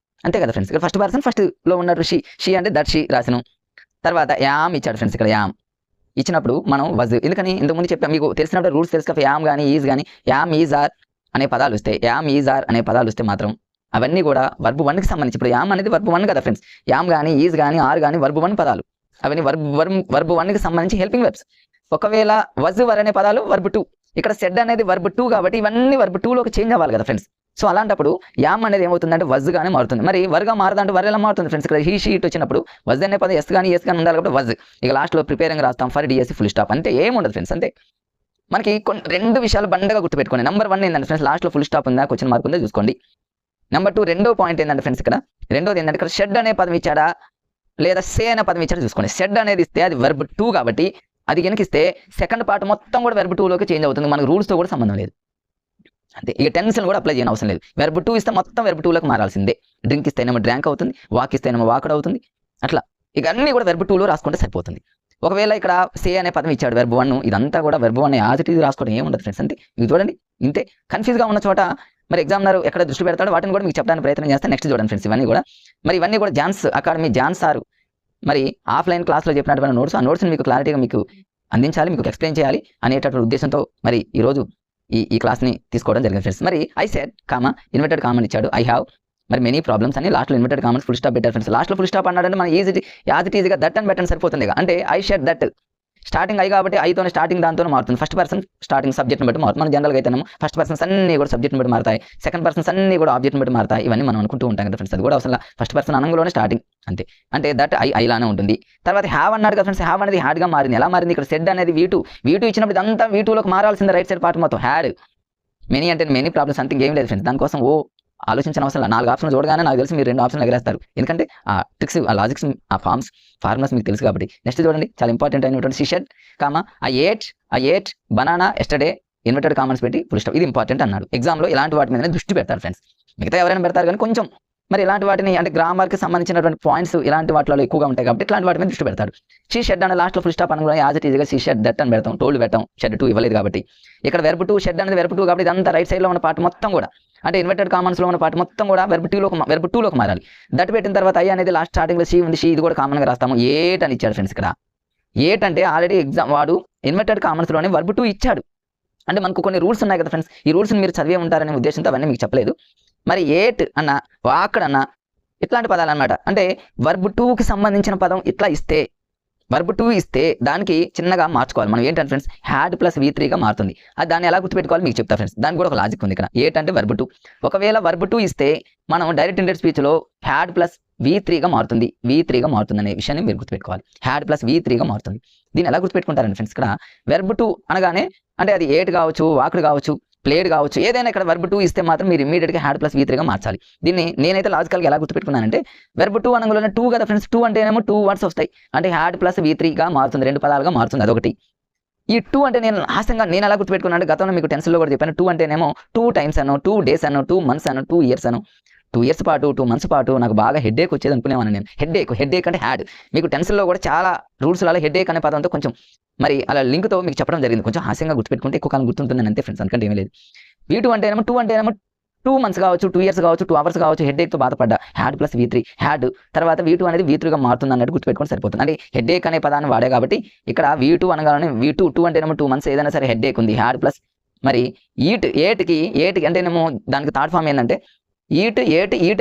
అంతే కదా ఫ్రెండ్స్. ఇక్కడ ఫస్ట్ పర్సన్ ఫస్ట్లో ఉన్నట్టు షీ అంటే దట్ షీ రాసాను. తర్వాత యామ్ ఇచ్చాడు ఫ్రెండ్స్. ఇక్కడ యామ్ ఇచ్చినప్పుడు మనం వజ్, ఎందుకని ఇంతకుముందు చెప్పాం మీకు తెలిసినప్పుడు రూల్స్ తెలుసు కదా. యామ్ కానీ ఈజ్ కానీ యామ్, ఈజ్, ఆర్ అనే పదాలు వస్తే, యామ్, ఈజ్, ఆర్ అనే పదాలు వస్తే మాత్రం అవన్నీ కూడా వర్బ్ 1కి సంబంధించి. ఇప్పుడు యామ్ అనేది వర్బ్ 1 కదా ఫ్రెండ్స్. యామ్ కానీ ఈజ్ కానీ ఆర్ కానీ వర్బ్ 1 పదాలు. అవన్నీ వర్బ్ 1కి సంబంధించి హెల్పింగ్ వెర్బ్స్. ఒకవేళ వజ్, వర్ అనే పదాలు వర్బ్ 2. ఇక్కడ సెడ్ అనేది వర్బ్ 2 కాబట్టి ఇవన్నీ వర్బ్ 2లోకి చేంజ్ అవ్వాలి కదా ఫ్రెండ్స్. సో అలాంటప్పుడు యామ్ అనేది ఏమవుతుందంటే వజ్ గానే మారుతుంది. మరి వర్గా మారదంటే వర్ ఎలా మారుతుంది ఫ్రెండ్స్. ఇక్కడ హీ, షీ, ఇట్ వచ్చినప్పుడు వజ్ అనే పదం ఎస్ కానీ ఉండాలి కాబట్టి వజ్. ఇక లాస్ట్లో ప్రిపేరింగ్ రాస్తాం ఫర్ డిఎస్సీ ఫుల్ స్టాప్. అంతే, ఏముండదు ఫ్రెండ్స్ అంతే. మనకి రెండు విషయాలు బండగా గుర్తుపెట్టుకోండి. నెంబర్ 1 ఏంటంటే ఫ్రెండ్స్ లాస్ట్లో ఫుల్ స్టాప్ ఉందా, క్వశ్చన్ మార్క్ ఉందా చూసుకోండి. నెంబర్ 2 రెండో పాయింట్ ఏంటంటే ఫ్రెండ్స్ ఇక్కడ రెండోది ఏంటంటే ఇక్కడ షెడ్ అనే పదం ఇచ్చాడా లేదా సే అనే పదం ఇచ్చాడా చూసుకోండి. షెడ్ అనేది ఇస్తే అది వర్బ్ 2 కాబట్టి అది కనుక ఇస్తే సెకండ్ పార్ట్ మొత్తం కూడా వెర్బ్ 2లోకి చేంజ్ అవుతుంది. మనకు రూల్స్తో కూడా సంబంధం లేదు అంతే. ఇక టెన్షన్ కూడా అప్లై చేయని అవసరం లేదు. వెర్బ్ 2 ఇస్తే మొత్తం వెర్బ్ 2లోకి మారాల్సిందే. డ్రింక్ ఇస్తేనేమో డ్రాంక్ అవుతుంది, వాక్ ఇస్తేనేమో వాకడ్ అవుతుంది. అట్లా ఇక అన్నీ కూడా వెర్బ్ 2లో రాసుకుంటే సరిపోతుంది. ఒకవేళ ఇక్కడ సే అనే పదం ఇచ్చాడు వెర్బ్ 1, ఇదంతా కూడా వెర్బ్ 1 యాజ్ ఇట్ ఈజ్ రాసుకోవడం ఏముండదు ఫ్రెండ్స్ అంతే. ఇది చూడండి ఇంతే. కన్ఫ్యూజ్గా ఉన్న చోట మరి ఎగ్జామినర్ ఎక్కడ దృష్టి పెడతాడో వాటిని కూడా మీకు చెప్పడానికి ప్రయత్నం చేస్తాను. నెక్స్ట్ చూడండి ఫ్రెండ్స్ ఇవన్నీ కూడా మరి ఇవన్నీ కూడా జాన్స్ అకాడమీ జాన్స్ సార్ మరి ఆఫ్లైన్ క్లాస్లో చెప్పినటువంటి నోట్స్, ఆ నోట్స్ని మీకు క్లారిటీగా మీకు అందించాలి, మీకు ఎక్స్ప్లెయిన్ చేయాలి అనేటటువంటి ఉద్దేశంతో మరి ఈరోజు ఈ క్లాస్ని తీసుకోవడం జరిగింది ఫ్రెండ్స్. మరి I said comma inverted common ఇచ్చాడు, ఐ హ్యావ్ మరి మెనీ ప్రాబ్లమ్స్ అని లాస్ట్లో ఇన్వర్టెడ్ కామన్స్ ఫుల్ స్టాప్ పెట్టారు ఫ్రెండ్స్. లాస్ట్లో ఫుల్ స్టాప్ అన్నాడంటే మనం యాజ్ ఇట్ ఈజీగా దట్ అని పెట్టండి సరిపోతుంది. అంటే I shed that starting I కాబట్టి ఐతోనే స్టార్టింగ్ దాంతో మారుతుంది. ఫస్ట్ పర్సన్ స్టార్టింగ్ సబ్జెక్ట్ని బట్టి మారుతుంది. మనం జనరల్గా అయితేనేమో ఫస్ట్ పర్సన్స్ అన్ని కూడా సబ్జెక్ట్ని బట్టి మారుతాయి, సెకండ్ పర్సన్స్ అన్ని కూడా ఆబ్జెక్ట్ని బట్టి మారుతాయి. ఇవన్నీ మనం అనుకుంటూ ఉంటాం కదా ఫ్రెండ్స్. అది కూడా అవసరం ఫస్ట్ పర్సన్ అనంలోనే స్టార్టింగ్ అంతే. అంటే దట్ ఐలానే ఉంటుంది. తర్వాత హ్యావ్ అన్నాడు కదా ఫ్రెండ్స్. హ్యావ్ అనేది హ్యాడ్గా మారింది. ఎలా మారింది? ఇక్కడ సెడ్ అనేది V2 ఇచ్చినప్పుడు ఇదంతా V2లోకి మారాల్సిందే రైట్ సైడ్ పార్ట్ మొత్తం. హ్యాడ్ మెనీ అంటే మెనీ ప్రాబ్లమ్స్ అంతే, ఏం లేదు ఫ్రెండ్స్. దానికోసం ఆలోచించిన అవసరం 4 ఆప్షన్లు చూడగానే నాకు తెలిసి మీరు 2 ఆప్షన్లు ఎగరేస్తారు. ఎందుకంటే ఆ ట్రిక్స్, ఆ లాజిక్స్, ఆ ఫార్ములాస్ మీకు తెలుసు కాబట్టి. నెక్స్ట్ చూడండి, చాలా ఇంపార్టెంట్ అయినటువంటి she shed comma I ate banana yesterday inverted commas పెట్టి ఫుల్ స్టాప్. ఇది ఇంపార్టెంట్ అన్నాడు. ఎగ్జామ్లో ఇలాంటి వాటి మీద దృష్టి పెడతారు ఫ్రెండ్స్. మిగతా ఎవరైనా పెడతారు కానీ కొంచెం మరి ఇలాంటి వాటిని అంటే గ్రామర్కి సంబంధించినటువంటి పాయింట్స్ ఇలాంటి వాటిలో ఎక్కువగా ఉంటాయి కాబట్టి ఇట్లాంటి వాటి మీద దృష్టి పెడతాడు. షీ షెడ్ అనే లాస్ట్లో ఫుల్ స్టాప్ అనగా యాజ్ ఇట్ ఈజ్గా షీ షెడ్ దట్ అని పెడతాం, టోల్డ్ పెట్టాం, షెడ్ 2 ఇవ్వలేదు కాబట్టి. ఇక్కడ వెర్బ్ 2 షెడ్ అనేది వెర్బ్ 2 కాబట్టి ఇదంతా రైట్ సైడ్లో ఉన్న పార్ట్ మొత్తం కూడా అంటే ఇన్వర్టెడ్ కామన్స్లో ఉన్న పార్ట్ మొత్తం కూడా వెర్బ్ 2లోకి మారాలి. దట్ పెట్టిన తర్వాత ఐ అనేది లాస్ట్ స్టార్టింగ్లో షీ ఉంది, షీ ఇది కూడా కామన్గా రాస్తాము. ఏట్ అని ఇచ్చాడు ఫ్రెండ్స్. ఇక్కడ ఏట్ అంటే ఆల్రెడీ ఎగ్జామ్ వాడు ఇన్వర్టెడ్ కామన్స్లోనే వెర్బ్ 2 ఇచ్చాడు. అంటే మనకు కొన్ని రూల్స్ ఉన్నాయి కదా ఫ్రెండ్స్, ఈ రూల్స్ని మీరు చదివే ఉంటారనే ఉద్దేశంతో అవన్నీ మీకు చెప్పలేదు. మరి ఏట్ అన్న వాకడ్ అన్న ఇట్లాంటి పదాలు అనమాట. అంటే వర్బ్ 2కి సంబంధించిన పదం ఇట్లా ఇస్తే, వర్బ్ 2 ఇస్తే దానికి చిన్నగా మార్చుకోవాలి మనం. ఏంటంటే ఫ్రెండ్స్ హ్యాడ్ ప్లస్ V3గా మారుతుంది. అది దాన్ని ఎలా గుర్తుపెట్టుకోవాలి మీకు చెప్తా ఫ్రెండ్స్. దానికి కూడా ఒక లాజిక్ ఉంది ఇక్కడ. ఏట్ అంటే వర్బ్ 2. ఒకవేళ వర్బ్ 2 ఇస్తే మనం డైరెక్ట్ ఇండైరెక్ట్ స్పీచ్లో హ్యాడ్ ప్లస్ V3గా మారుతుంది, V3గా మారుతుంది అనే విషయాన్ని మీరు గుర్తుపెట్టుకోవాలి. హ్యాడ్ ప్లస్ V3గా మారుతుంది. దీన్ని ఎలా గుర్తుపెట్టుకుంటారండి ఫ్రెండ్స్? ఇక్కడ వెర్బ్ 2 అనగానే అంటే అది ఏట్ కావచ్చు, వాక్డ్ కావచ్చు, ప్లేడ్ కావచ్చు, ఏదైనా ఇక్కడ వెర్బ్ 2 ఇస్తే మాత్రం మీరు ఇమీడియట్గా హ్యాడ్ ప్లస్ V3గా మార్చాలి. దీన్ని నేనైతే లాజికల్గా ఎలా గుర్తుపెట్టుకున్నానంటే వెర్బ్ 2 అనగానే 2 కదా ఫ్రెండ్స్. 2 అంటేనేమో 2 వర్డ్స్ వస్తాయి. అంటే హ్యాడ్ ప్లస్ V3గా మారుతుంది, 2 పదాలుగా మారుతుంది. అదొకటి. ఈ 2 అంటే నేను ఎలా గుర్తుపెట్టుకున్నాను అంటే గతంలో మీకు టెన్స్లో కూడా చెప్పాను. 2 అంటేనేమో 2 టైమ్స్ అను, 2 డేస్ అను, 2 మంత్స్ అను, 2 ఇయర్స్ అను. 2 ఇయర్స్ పాటు 2 మంత్స్ పాటు నాకు బాగా హెడ్ఏక్ వచ్చేది అనుకునేవాను నేను. హెడ్ఏక్ అంటే హ్యాడ్. మీకు టెన్స్లో కూడా చాలా రూల్స్లలో హెడ్ఏక్ అనే పదంతో కొంచెం మరి అలా లింక్తో మీకు చెప్పడం జరిగింది. కొంచెం హాస్యంగా గుర్తుపెట్టుకుంటే ఎక్కువ కాలం గుర్తుంటుంది అంతే ఫ్రెండ్స్, అనుకంటే ఏమీ లేదు. V2 అంటేనేమో 2 మంత్స్ కావచ్చు, 2 ఇయర్స్ కావచ్చు, 2 అవర్స్ కావచ్చు, హెడ్ఏక్తో బాధపడ్డా హ్యాడ్ ప్లస్ V3 హ్యాడ్ తర్వాత V2 అనేది V3గా మారుతుంది అన్నట్టు గుర్తుపెట్టుకొని సరిపోతుంది. అంటే హెడ్ఏక్ అనే పదాన్ని వాడే కాబట్టి ఇక్కడ V2 అనగానే V2 అంటేనేమో 2 మంత్స్ ఏదైనా సరే హెడ్ఏక్ ఉంది, హ్యాడ్ ప్లస్ మరి ఏట్కి అంటేనేమో దానికి థర్డ్ ఫామ్ ఏంటంటే ఈట్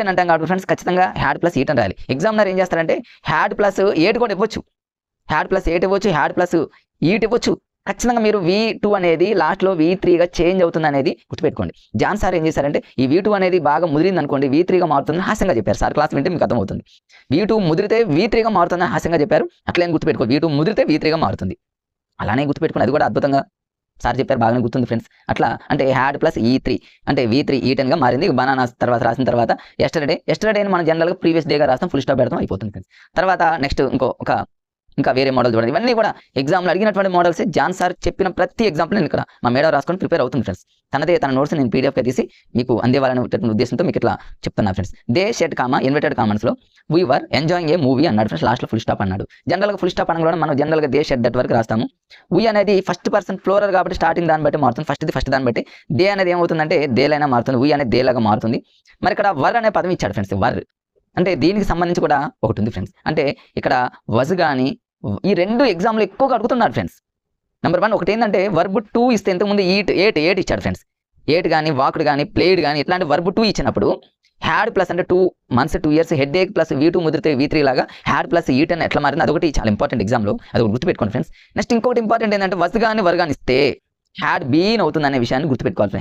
అని అంటాం కాబట్టి ఫ్రెండ్స్ ఖచ్చితంగా హ్యాడ్ ప్లస్ ఈట్ అని రాయాలి. ఎగ్జామినర్ ఏం చేస్తారంటే హ్యాడ్ ప్లస్ ఏట్ కూడా ఇవ్వచ్చు, హ్యాడ్ ప్లస్ ఏట్ ఇవ్వచ్చు, హ్యాడ్ ప్లస్ ఈట్ ఇవ్వచ్చు. ఖచ్చితంగా మీరు V2 అనేది లాస్ట్లో V3గా చేంజ్ అవుతుంది అనేది గుర్తుపెట్టుకోండి. జాన్ సార్ ఏం చేశారంటే ఈ V2 అనేది బాగా ముదిరింది అనుకోండి V3గా మారుతుందని హాస్యంగా చెప్పారు. సార్ క్లాస్ వింటే మీకు అర్థమవుతుంది. V2 ముదిరితే V3గా మారుతుందని హాస్యంగా చెప్పారు. అట్లేం గుర్తుపెట్టుకో, V2 ముదిరితే V3గా మారుతుంది. అలానే గుర్తుపెట్టుకోండి, అది కూడా అద్భుతంగా సార్ చెప్పారు, బాగానే గుర్తుంది ఫ్రెండ్స్. అట్లా అంటే హ్యాడ్ ప్లస్ E3 అంటే V3 ఈటన్గా మారింది. బనానా తర్వాత రాసిన తర్వాత ఎస్టర్డే మనం జనరల్గా ప్రీవియస్ డేగా రాస్తాం, ఫుల్ స్టాప్ పెడతాం, అయిపోతుంది ఫ్రెండ్స్. తర్వాత నెక్స్ట్ ఇంకా వేరే మోడల్ చూడండి. ఇవన్నీ కూడా ఎగ్జామ్లో అడిగినటువంటి మోడల్స్. జాన్ సార్ చెప్పిన ప్రతి ఎగ్జాంపుల్ నేను ఇక్కడ మా మేడం రాసుకొని ప్రిపేర్ అవుతుంది ఫ్రెండ్స్. తన నోట్స్ నేను పీడిఎఫ్గా తీసి మీకు అందేవాలనే ఉద్దేశంతో మీకు ఇట్లా చెప్తున్నా ఫ్రెండ్స్. దే షెడ్ ఇన్వర్టెడ్ కామన్స్లో we were enjoying a movie అన్నాడు ఫ్రెండ్స్. లాస్ట్లో ఫుల్ స్టాప్ అన్నాడు. జనరల్గా ఫుల్ స్టాప్ అనగా మనం జనరల్గా దే షెడ్ దట్ వరకు రాస్తాము. వీ అనేది ఫస్ట్ పర్సన్ ఫ్లోరల్ కాబట్టి స్టార్టింగ్ దాన్ని బట్టి మారుతుంది. ఫస్ట్ దాన్ని బట్టి దే అనేది ఏమవుతుందంటే దేలైనా మారుతుంది, వీ అనేది దేలాగా మారుతుంది. మరి ఇక్కడ వర్ అనే పదం ఇచ్చాడు ఫ్రెండ్స్. వర్ అంటే దీనికి సంబంధించి కూడా ఒకటి ఉంది ఫ్రెండ్స్. అంటే ఇక్కడ వజ్ కానీ ఈ 2 ఎగ్జామ్లు ఎక్కువగా అడుగుతున్నారు ఫ్రెండ్స్. నెంబర్ 1 ఒకటి ఏంటంటే వర్బ్ 2 ఇస్తే ఇంతకుముందు ఏట్ ఇచ్చాడు ఫ్రెండ్స్. ఏట్ కానీ వాక్డ్ కానీ ప్లేడ్ కానీ ఇట్లాంటి వర్బ్ 2 ఇచ్చినప్పుడు హ్యాడ్ ప్లస్ అంటే 2 months 2 years headache plus V2 ముదిరితే V3 లాగా హ్యాడ్ ప్లస్ ఈట్ అని ఎట్లా మారింది అదొకటి చాలా ఇంపార్టెంట్ ఎగ్జామ్లో, అది గుర్తుపెట్టుకోండి ఫ్రెండ్స్. నెక్స్ట్ ఇంకొకటి ఇంపార్టెంట్ ఏంటంటే వజ్ కానీ వర్ కానీ ఇస్తే హ్యాడ్ బీన్ అవుతుంది అనే విషయాన్ని గుర్తుపెట్టుకోవాలి.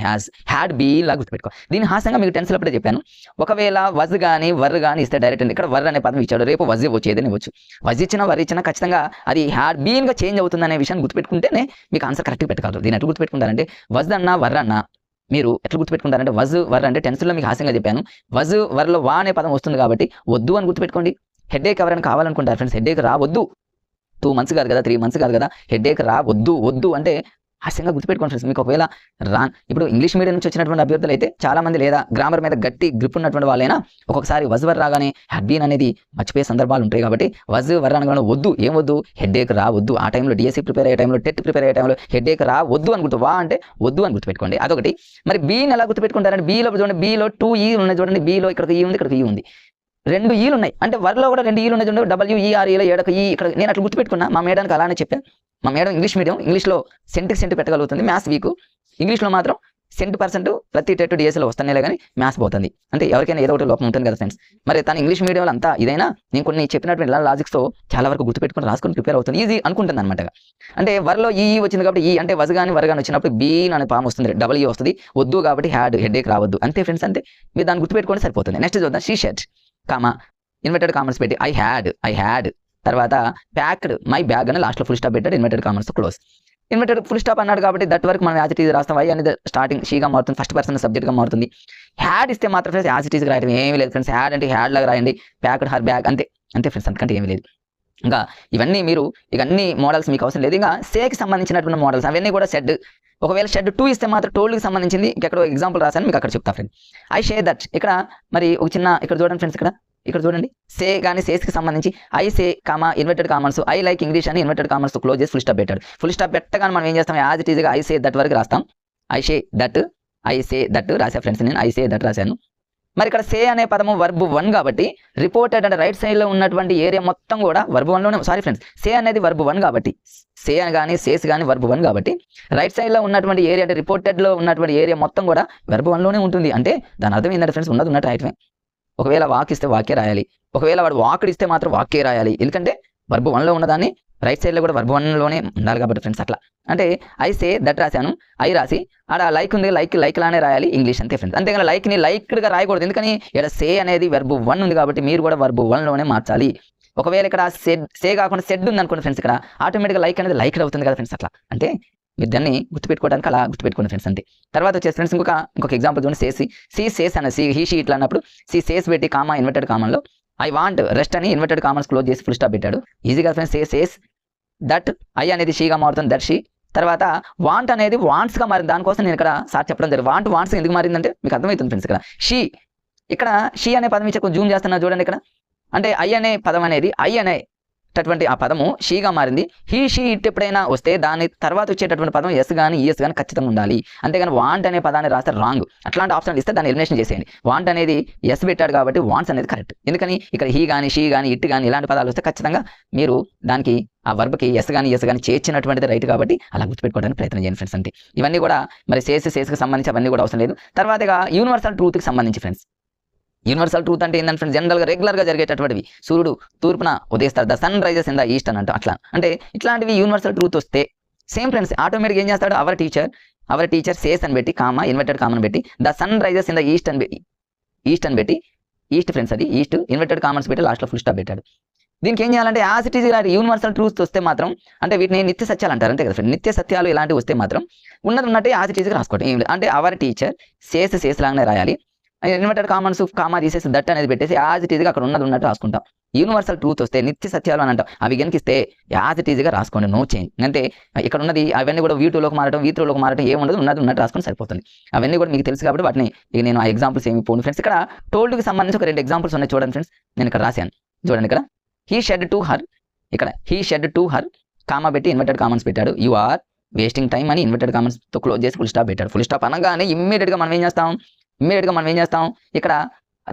హ్యాడ్ బీన్ లాగా గుర్తుపెట్టుకోవాలి. దీని హాస్యంగా మీకు టెన్స్లో అప్పుడే చెప్పాను. ఒకవేళ వజ్ కానీ వర్ కానీ ఇస్తే డైరెక్ట్ ఇక్కడ వర్ అనే పదం ఇచ్చాడు, రేపు వజ్ ఇవ్వచ్చు, ఏదైనా ఇవ్వచ్చు. వజ్ ఇచ్చినా వర్ ఇచ్చినా ఖచ్చితంగా అది హ్యాడ్ బీన్గా చేంజ్ అవుతుంది అనే విషయాన్ని గుర్తుపెట్టుకుంటేనే మీకు ఆన్సర్ కరెక్ట్గా పెట్టగలరు. దీన్ని ఎట్లా గుర్తుపెట్టుకుంటారంటే వజ్ అన్నా వర్ అన్నా మీరు ఎట్లా గుర్తుపెట్టుకుంటారంటే వజ్ వర్ అంటే టెన్స్లో మీకు హాస్యంగా చెప్పాను. వజ్ వర్లో వా అనే పదం వస్తుంది కాబట్టి వద్దు అని గుర్తుపెట్టుకోండి. హెడ్ఏక్ ఎవరైనా కావాలనుకుంటారు ఫ్రెండ్స్, హెడ్ఏక్ రావద్దు. 2 మంత్స్ కాదు కదా, 3 మంత్స్ కాదు కదా, హెడ్ఏక్ వద్దు అంటే హాస్యంగా గుర్తుపెట్టుకోండి ఫ్రెండ్స్. మీకు ఒకవేళ ఇప్పుడు ఇంగ్లీష్ మీడియం నుంచి వచ్చినటువంటి అభ్యర్థులు అయితే చాలా మంది లేదా గ్రామర్ మీద గట్టి గ్రిప్ ఉన్నటువంటి వాళ్ళైనా ఒక్కొక్కసారి వజ్ వర్ రాగానే హ్యాడ్ బీన్ అనేది మర్చిపోయే సందర్భాలు ఉంటాయి. కాబట్టి వజ్ వర్ అనగానే వద్దు హెడ్ఏక్ రావద్దు. ఆ టైంలో డిఎస్సీ ప్రిపేర్ అయ్యే టైంలో, టెట్ ప్రిపేర్ అయ్యే టైంలో హెడ్ఏక్ రావద్దు అని వా అంటే వద్దు అని గుర్తుపెట్టుకోండి. అదొకటి. మరి బీని ఎలా గుర్తుపెట్టుకుంటారంటే బీలో చూడండి, బీలో 2 ఈ ఉన్నాయి చూడండి. బీలో ఇక్కడికి ఈ ఉంది, ఇక్కడికి ఈ ఉంది, 2 ఈలు ఉన్నాయి. అంటే వర్లో కూడా 2 ఈలు ఉన్నాయి చూడండి. WEREలో ఏడక ఈ ఇక్కడ నేను అట్లా గుర్తుపెట్టుకున్నా. మా మేడానికి అలానే చెప్పాను. మా మేడం ఇంగ్లీష్ మీడియం, ఇంగ్లీష్లో సెంట్ పెట్టగలుగుతుంది. మ్యాథ్స్ వీక్, ఇంగ్లీష్లో మాత్రం సెంట్% ప్రతి టెట్ డిఎస్లో వస్తానే కానీ మ్యాథ్స్ పోతుంది. అంటే ఎవరికైనా ఏదో ఒకటి లోపం ఉంటుంది కదా ఫ్రెండ్స్. మరి తను ఇంగ్లీష్ మీడియంలో అంతా ఇదైనా నేను కొన్ని చెప్పినటువంటి ఇలా లాజిక్స్తో చాలా వరకు గుర్తుపెట్టుకుని రాసుకొని ప్రిపేర్ అవుతుంది, ఈజీ అనుకుంటుంది అనమాట. అంటే వర్లో ఈ వచ్చింది కాబట్టి ఈ అంటే వజ్ కానీ వర్ కానీ వచ్చినప్పుడు బీన్ అనే పాము వస్తుంది, WE వస్తుంది. వద్దు కాబట్టి హెడ్ఏక్ రావద్దు, అంతే ఫ్రెండ్స్. అంతే మీరు దాన్ని గుర్తుపెట్టుకొని సరిపోతుంది. నెక్స్ట్ చూద్దాం. షీ షెడ్ ఇన్వర్టెడ్ కామర్స్ పెట్టి ఐ హ్యాడ్ తర్వాత ప్యాక్డ్ మై బ్యాగ్ అని లాస్ట్లో ఫుల్ స్టాప్ పెట్టాడు, inverted commas close. Inverted full stop అన్నాడు కాబట్టి దట్ వరకు మనం యాజ్ ఇట్ ఈజ్ రాస్తాం. ఐ అనేది స్టార్టింగ్ షీగా మారుతుంది, ఫస్ట్ పర్సన్ సబ్జెక్ట్గా మారుతుంది. హ్యాడ్ ఇస్తే మాత్రం ఫ్రెండ్స్ యాజ్ ఇట్ ఈజ్ రాయడం ఏమీ లేదు ఫ్రెండ్స్. హ్యాడ్ అంటే హ్యాడ్ లాగా రాయండి, ప్యాక్డ్ హర్ బ్యాగ్ అంతే అంతే ఫ్రెండ్స్, అంతకంటే ఏమీ లేదు. ఇంకా ఇవన్నీ మీరు ఇక అన్ని మోడల్స్ మీకు అవసరం లేదు. ఇంకా సేకి సంబంధించినటువంటి మోడల్స్ అవన్నీ కూడా షెడ్. ఒకవేళ షెడ్ 2 ఇస్తే మాత్రం టోల్డ్కి సంబంధించింది ఇంకెక్కడ ఎగ్జాంపుల్ రాశాను మీకు అక్కడ చెప్తా ఫ్రెండ్. ఐ షే దట్ ఇక్కడ మరి ఒక చిన్న ఇక్కడ చూడండి ఫ్రెండ్స్, ఇక్కడ చూడండి సే కానీ సేస్కి సంబంధించి I say comma inverted commas I like English అని ఇన్వర్టెడ్ కామర్స్ క్లోజ్ చేసి ఫుల్ స్టాప్ పెట్టాడు. ఫుల్ స్టాప్ పెట్టగానే మనం ఏం చేస్తాం, యాజ్ ఇట్ ఈజ్గా ఐ సే దట్ వరకు రాస్తాం. ఐ సే దట్ రాసా ఫ్రెండ్స్, నేను ఐ సే దట్ రాశాను. మరి ఇక్కడ సే అనే పదము వర్బ్ 1 కాబట్టి రిపోర్టెడ్ అంటే రైట్ సైడ్లో ఉన్నటువంటి ఏరియా మొత్తం కూడా వర్బ్ 1లోనే, సారీ ఫ్రెండ్స్ సే అనేది వర్బ్ 1 కాబట్టి, సే అని కానీ సేస్ కానీ వర్బ్ 1 కాబట్టి రైట్ సైడ్లో ఉన్నటువంటి ఏరియా అంటే రిపోర్టెడ్లో ఉన్నటువంటి ఏరియా మొత్తం కూడా వర్బ్ 1లోనే ఉంటుంది. అంటే దాని అర్థం ఏంటంటే ఫ్రెండ్స్ ఉన్నది ఉన్నట్టు రాయటమే. ఒకవేళ వాక్ ఇస్తే వాక్యే రాయాలి, ఒకవేళ వాడు వాక్డ్ ఇస్తే మాత్రం వాక్యే రాయాలి. ఎందుకంటే వర్బ్ 1లో ఉన్నదాన్ని రైట్ సైడ్లో కూడా వర్బ్ 1లోనే ఉండాలి కాబట్టి ఫ్రెండ్స్. అట్లా అంటే ఐ సే దట్ రాశాను, ఐ రాసి ఆడ లైక్ ఉంది, లైక్ లానే రాయాలి ఇంగ్లీష్ అంతే ఫ్రెండ్స్. అంతేగాని లైక్ని లైక్డ్గా రాయకూడదు, ఎందుకని ఇక్కడ సే అనేది వర్బ్ 1 ఉంది కాబట్టి మీరు కూడా వర్బ్ 1లోనే మార్చాలి. ఒకవేళ ఇక్కడ సే కాకుండా సెడ్ ఉంది అనుకోండి ఫ్రెండ్స్, ఇక్కడ ఆటోమేటిక్గా లైక్ అనేది లైక్డ్ అవుతుంది కదా ఫ్రెండ్స్. అట్లా అంటే మీరు దాన్ని గుర్తుపెట్టుకోవడానికి అలా గుర్తుపెట్టుకోండి ఫ్రెండ్స్ అంతే. తర్వాత వచ్చేసి ఫ్రెండ్స్ ఇంకొక ఎగ్జాంపుల్ చూడండి, సేస్ అన్న హీ షీ ఇట్లా అన్నప్పుడు సేస్ పెట్టి కామా ఇన్వర్టెడ్ కామన్లో ఐ వాంట్ రెస్ట్ అని ఇన్వర్టెడ్ కామన్స్ క్లోజ్ చేసి ఫుల్ స్టాప్ పెట్టాడు. ఈజీగా ఫ్రెండ్స్ సేస్ దట్ ఐ అనేది షీగా మారుతుంది, దట్ షీ. తర్వాత వాంట్ అనేది వాంట్స్గా మారింది, దానికోసం నేను ఇక్కడ సార్ చెప్పడం జరిగింది. వాంట్స్ ఎందుకు మారిందంటే మీకు అర్థమవుతుంది ఫ్రెండ్స్. ఇక్కడ షీ అనే పదం ఇచ్చి కొంచెం జూమ్ చేస్తున్నా చూడండి. ఇక్కడ అంటే ఐ అనే పదం అనేది ఐ అనేటటువంటి ఆ పదము షీగా మారింది. షీ ఇట్ ఎప్పుడైనా వస్తే దాని తర్వాత వచ్చేటటువంటి పదం ఎస్ కానీ ఈఎస్ కానీ ఖచ్చితంగా ఉండాలి. అంతేగాని వాంట్ అనే పదాన్ని రాస్తే రాంగ్. అట్లాంటి ఆప్షన్ ఇస్తే దాన్ని ఎలిమినేషన్ చేసేయండి. వాంట్ అనేది ఎస్ పెట్టాడు కాబట్టి వాంట్స్ అనేది కరెక్ట్. ఎందుకని ఇక్కడ హీ కానీ షీ కానీ ఇట్ కానీ ఇలాంటి పదాలు వస్తే ఖచ్చితంగా మీరు దానికి ఆ వర్బ్కి ఎస్ కానీ చేర్చినటువంటిది రైట్ కాబట్టి అలా గుర్తుపెట్టుకోవడానికి ప్రయత్నం చేయండి ఫ్రెండ్స్ అంతే. ఇవన్నీ కూడా మరి సేస్కి సంబంధించి అవన్నీ కూడా అవసరం లేదు. తర్వాతగా యూనివర్సల్ ట్రూత్కి సంబంధించి ఫ్రెండ్స్, యూనివర్సల్ ట్రూత్ అంటే ఏంటంటే ఫ్రెండ్స్ జనరల్గా రెగ్యులర్గా జరిగేటటువంటివి, సూర్యుడు తూర్పున ఉదయిస్తాడు, the sun rises in the east అని అంటాం. అట్లా అంటే ఇట్లాంటివి యూనివర్సల్ ట్రూత్ వస్తే సేమ్ ఫ్రెండ్స్ ఆటోమేటిక్గా ఏం చేస్తాడు, అవర్ టీచర్ సేస్ అని పెట్టి కామా ఇన్వర్టెడ్ కామన్ పెట్టి the sun rises in the east అని పెట్టి ఈస్ట్ ఫ్రెండ్స్ అది ఈస్ట్ ఇన్వర్టెడ్ కామన్స్ పెట్టి లాస్ట్లో ఫుల్ స్టాప్ పెట్టాడు. దీనికి ఏం చేయాలంటే as it is universal truth వస్తే మాత్రం అంటే వీటిని నిత్య సత్యాలు అంటారు అంతే కదా ఫ్రెండ్. నిత్య సత్యాలు ఇలాంటివి వస్తే మాత్రం ఉన్నట్టు యాజ్ ఇట్ ఈజ్గా రాసుకోవడం ఏం లేదు. అంటే అవర్ టీచర్ సేస్ లాగానే రాయాలి. ఇన్వర్టెడ్ కామన్స్ కామా తీసేసి దట్ అనేది పెట్టేసి యాజ్ ఇట్ ఈజ్గా అక్కడ ఉన్నట్టు రాసుకుంటాం. యూనివర్సల్ ట్రూత్ వస్తే నిత్య సత్యాలు అని అంటాం. అవి గనికిస్తే యాజ్ ఇట్ ఈజ్గా రాసుకోండి, నో చేంజ్. అంటే ఇక్కడ ఉన్నది అవన్నీ కూడా V2లోకి మారడం V3లోకి మారడం ఏముండదు, ఉన్నట్టు రాసుకొని సరిపోతుంది. అవన్నీ కూడా మీకు తెలుసు కాబట్టి వాటిని ఇక నేను ఆ ఎగ్జాంపుల్స్ ఏమి పోను ఫ్రెండ్స్. ఇక్కడ టోల్డ్కి సంబంధించి ఒక 2 ఎగ్జాంపుల్స్ ఉన్నాయి చూడండి ఫ్రెండ్స్. నేను ఇక్కడ రాశాను చూడండి. ఇక్కడ he said to her comma పెట్టి ఇన్వర్టెడ్ కామన్స్ పెట్టాడు. యు ఆర్ వేస్టింగ్ టైం అని ఇన్వర్టెడ్ కామన్స్తో క్లోజ్ చేసి ఫుల్ స్టాప్ పెట్టాడు. ఫుల్ స్టాప్ అనగానే ఇమ్మీడియట్గా మనం ఏం చేస్తాం ఇక్కడ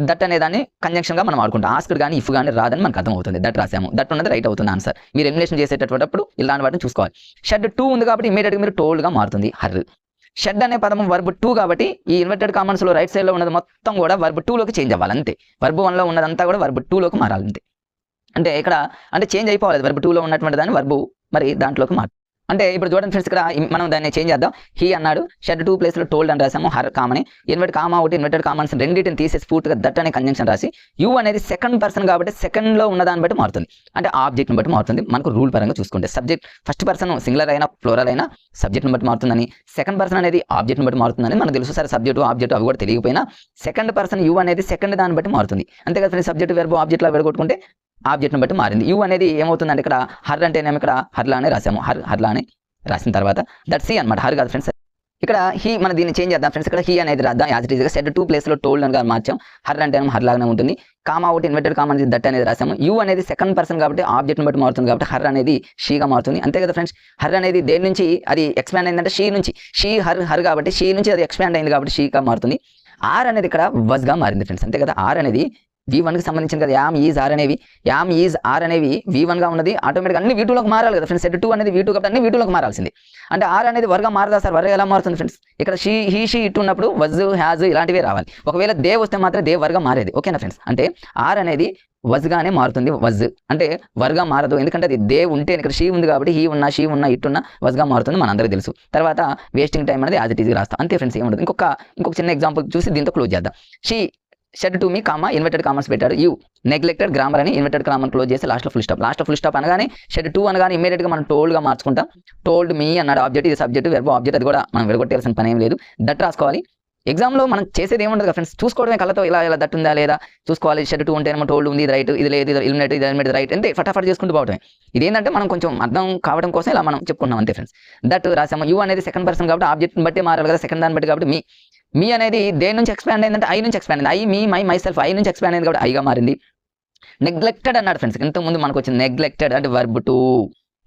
దట్ అనే దాన్ని కంజంక్షన్గా మనం వాడుకుంటాం. ఆస్క్డ్ కానీ ఇఫ్ కానీ రాదని మనకు అర్థమవుతుంది. దట్ రాసాము, దట్ ఉన్నది రైట్ అవుతుంది ఆన్సర్. మీరు ఎలిమినేషన్ చేసేటప్పుడు ఇలాంటి వాటిని చూసుకోవాలి. షెడ్ 2 ఉంది కాబట్టి ఇమీడియట్గా మీరు టోల్డ్గా మారుతుంది హర్. షెడ్ అనే పదం వర్బ్ 2 కాబట్టి ఈ ఇన్వర్టెడ్ కామన్స్లో రైట్ సైడ్లో ఉన్నది మొత్తం కూడా వర్బ్ 2లోకి చేంజ్ అవ్వాలి అంతే. వర్బ్ 1లో ఉన్నదంతా కూడా వర్బ్ 2లోకి మారాలి అంతే. అంటే ఇక్కడ అంటే చేంజ్ అయిపోవాలి. వర్బ్ 2లో ఉన్నటువంటి దాన్ని వర్బ్ మరి దాంట్లోకి మారు. అంటే ఇప్పుడు చూడండి ఫ్రెండ్స్, ఇక్కడ మనం దాన్ని చేంజ్ చేద్దాం. హీ అన్నాడు, షెడ్ 2 ప్లేస్లో టోల్డ్ అని రాసాము, హర్ కామని ఇన్వర్టెడ్ కామా ఒకటి ఇన్వర్టెడ్ కామన్స్ రెండింటిని తీసేసి పూర్తిగా దట్ అనే కంజంక్షన్ రాసి యూ అనేది సెకండ్ పర్సన్ కాబట్టి సెకండ్లో ఉన్నదాన్ని బట్టి మారుతుంది. అంటే ఆబ్జెక్ట్ని బట్టి మారుతుంది. మనకు రూల్ పరంగా చూసుకుంటే సబ్జెక్ట్ ఫస్ట్ పర్సన్ సింగులర్ అయినా ప్లూరల్ అయినా సబ్జెక్ట్ని బట్టి మారుతుందని, సెకండ్ పర్సన్ అనేది ఆబ్జెక్ట్ని బట్టి మారుతుందని మనకు తెలుసు. సరే సబ్జెక్ట్ ఆబ్జెక్ట్ అవి కూడా తెలియకపోయినా సెకండ్ పర్సన్ యూ అనేది సెకండ్ దాన్ని బట్టి మారుతుంది. అంతే కదా ఫ్రెండ్స్. సబ్జెక్ట్ వెర్బ్ ఆబ్జెక్ట్లో విడగొట్టుకుంటే ఆబ్జెక్ట్ని బట్టి మారింది. యూ అనేది ఏమవుతుందంటే ఇక్కడ హర్ అంటేనేమో ఇక్కడ హర్లానే రాసాము, హర్లానే రాసిన తర్వాత దట్ సి అనమాట, హర్ కాదు ఫ్రెండ్స్. ఇక్కడ హీ మన దీన్ని చేంజ్ చేద్దాం ఫ్రెండ్స్. ఇక్కడ హీ అనేది రాద్దాం యాజ్ ఇట్ ఈజ్గా. షెడ్ 2 ప్లేస్లో టోల్డ్ అని మార్చాం. హర్ అంటే హర్ లాగానే ఉంటుంది. కామా ఒకటి ఇన్వర్టెడ్ కామా అనేది దట్ అనేది రాసాము. యూ అనేది సెకండ్ పర్సన్ కాబట్టి ఆబ్జెక్ట్ని బట్టి మారుతుంది కాబట్టి హర్ అనేది షీగా మారుతుంది. అంతే కదా ఫ్రెండ్స్. హర్ అనేది దేని నుంచి అది ఎక్స్పాండ్ అయిందంటే షీ నుంచి. షీ హర్ కాబట్టి షీ నుంచి అది ఎక్స్పాండ్ అయింది కాబట్టి షీగా మారుతుంది. ఆర్ అనేది ఇక్కడ వజ్గా మారింది ఫ్రెండ్స్. అంతే కదా. ఆర్ అనేది V1కి సంబంధించింది కదా. యామ్ ఈజ్ ఆర్ అనేవి V1గా ఉన్నది. ఆటోమేటిక్గా అన్ని V2లోకి మారాలి కదా ఫ్రెండ్స్. షెడ్ 2 అనేది V2 కాబట్టి అన్ని V2లోకి మారాల్సింది. అంటే ఆర్ అనేది వర్గా మారదా సార్? వర్గా ఎలా మారుతుంది ఫ్రెండ్స్? ఇక్కడ హీ ఇట్ ఉన్నప్పుడు వజ్ హ్యాజ్ ఇలాంటివే రావాలి. ఒకవేళ దే వస్తే మాత్రం దే వర్గా మారేది. ఓకేనా ఫ్రెండ్స్. అంటే ఆర్ అనేది వజ్గానే మారుతుంది. వజ్ అంటే వర్గా మారదు, ఎందుకంటే అది దే ఉంటే ఇక్కడ షీ ఉంది కాబట్టి హీ ఉన్నా షీ ఉన్నా ఇట్ ఉన్నా వజ్గా మారుతుంది, మనందరికీ తెలుసు. తర్వాత వేస్టింగ్ టైం అనేది యాజ్ ఇట్ ఈజ్గా రాస్తాం అంతే ఫ్రెండ్స్. ఏముండదు. ఇంకొక చిన్న ఎగ్జాంపుల్ చూసి దీంతో క్లోజ్ చేద్దాం. Shed to me comma inverted commas పెట్టాడు యూ నెగ్లెక్టెడ్ గ్రామర్ అని ఇన్వర్టెడ్ కామర్ క్లోజ్ చేసి లాస్ట్లో ఫుల్ స్టాప్ అనగానే షెడ్ టు అనగానే ఇమీడియట్గా మనం టోల్డ్గా మార్చుకుంటాం. టోల్డ్ మీ అన్నాడు ఆబ్జెక్ట్, ఇది సబ్జెక్ట్, వెర్బ్ ఆబ్జెక్ట్, అది కూడా మనం విడగొట్టాల్సిన పని ఏం లేదు. దట్ రాసుకోవాలి. ఎగ్జామ్లో మనం చేసేది ఏముండదు ఫ్రెండ్స్, చూసుకోవడమే కళ్ళతో ఇలా దట్ ఉందా లేదా చూసుకోవాలి. షెడ్ టు ఉంటేనేమో టోల్డ్ ఉంది, ఇది రైట్, ఇది లేదు, ఇది ఎలిమినేట్ రైట్, అంతే ఫటాఫట్ చేసుకుంటూ పోవటమే. ఇదేంటంటే మనం కొంచెం అర్థం కావడం కోసం ఇలా మనం చెప్పుకున్నాం అంతే ఫ్రెండ్స్. దట్ రాసాము. యూ అనేది సెకండ్ పర్సన్ కాబట్టి ఆబ్జెక్ట్ని బట్టి మారాలి కదా, సెకండ్ దాన్ని బట్టి కాబట్టి మీ అనేది దేని నుంచి ఎక్స్పాండ్ అయిందంటే ఐ నుంచి ఎక్స్పాండ్ అయింది. I me my self I నుంచి ఎక్స్పాండ్ అయింది కాబట్టి ఐగా మారింది. నెగ్లెక్టెడ్ అన్నాడు ఫ్రెండ్స్, ఇంతకుముందు మనకు వచ్చింది నెగ్లెక్టెడ్ అంటే వర్బ్ టు,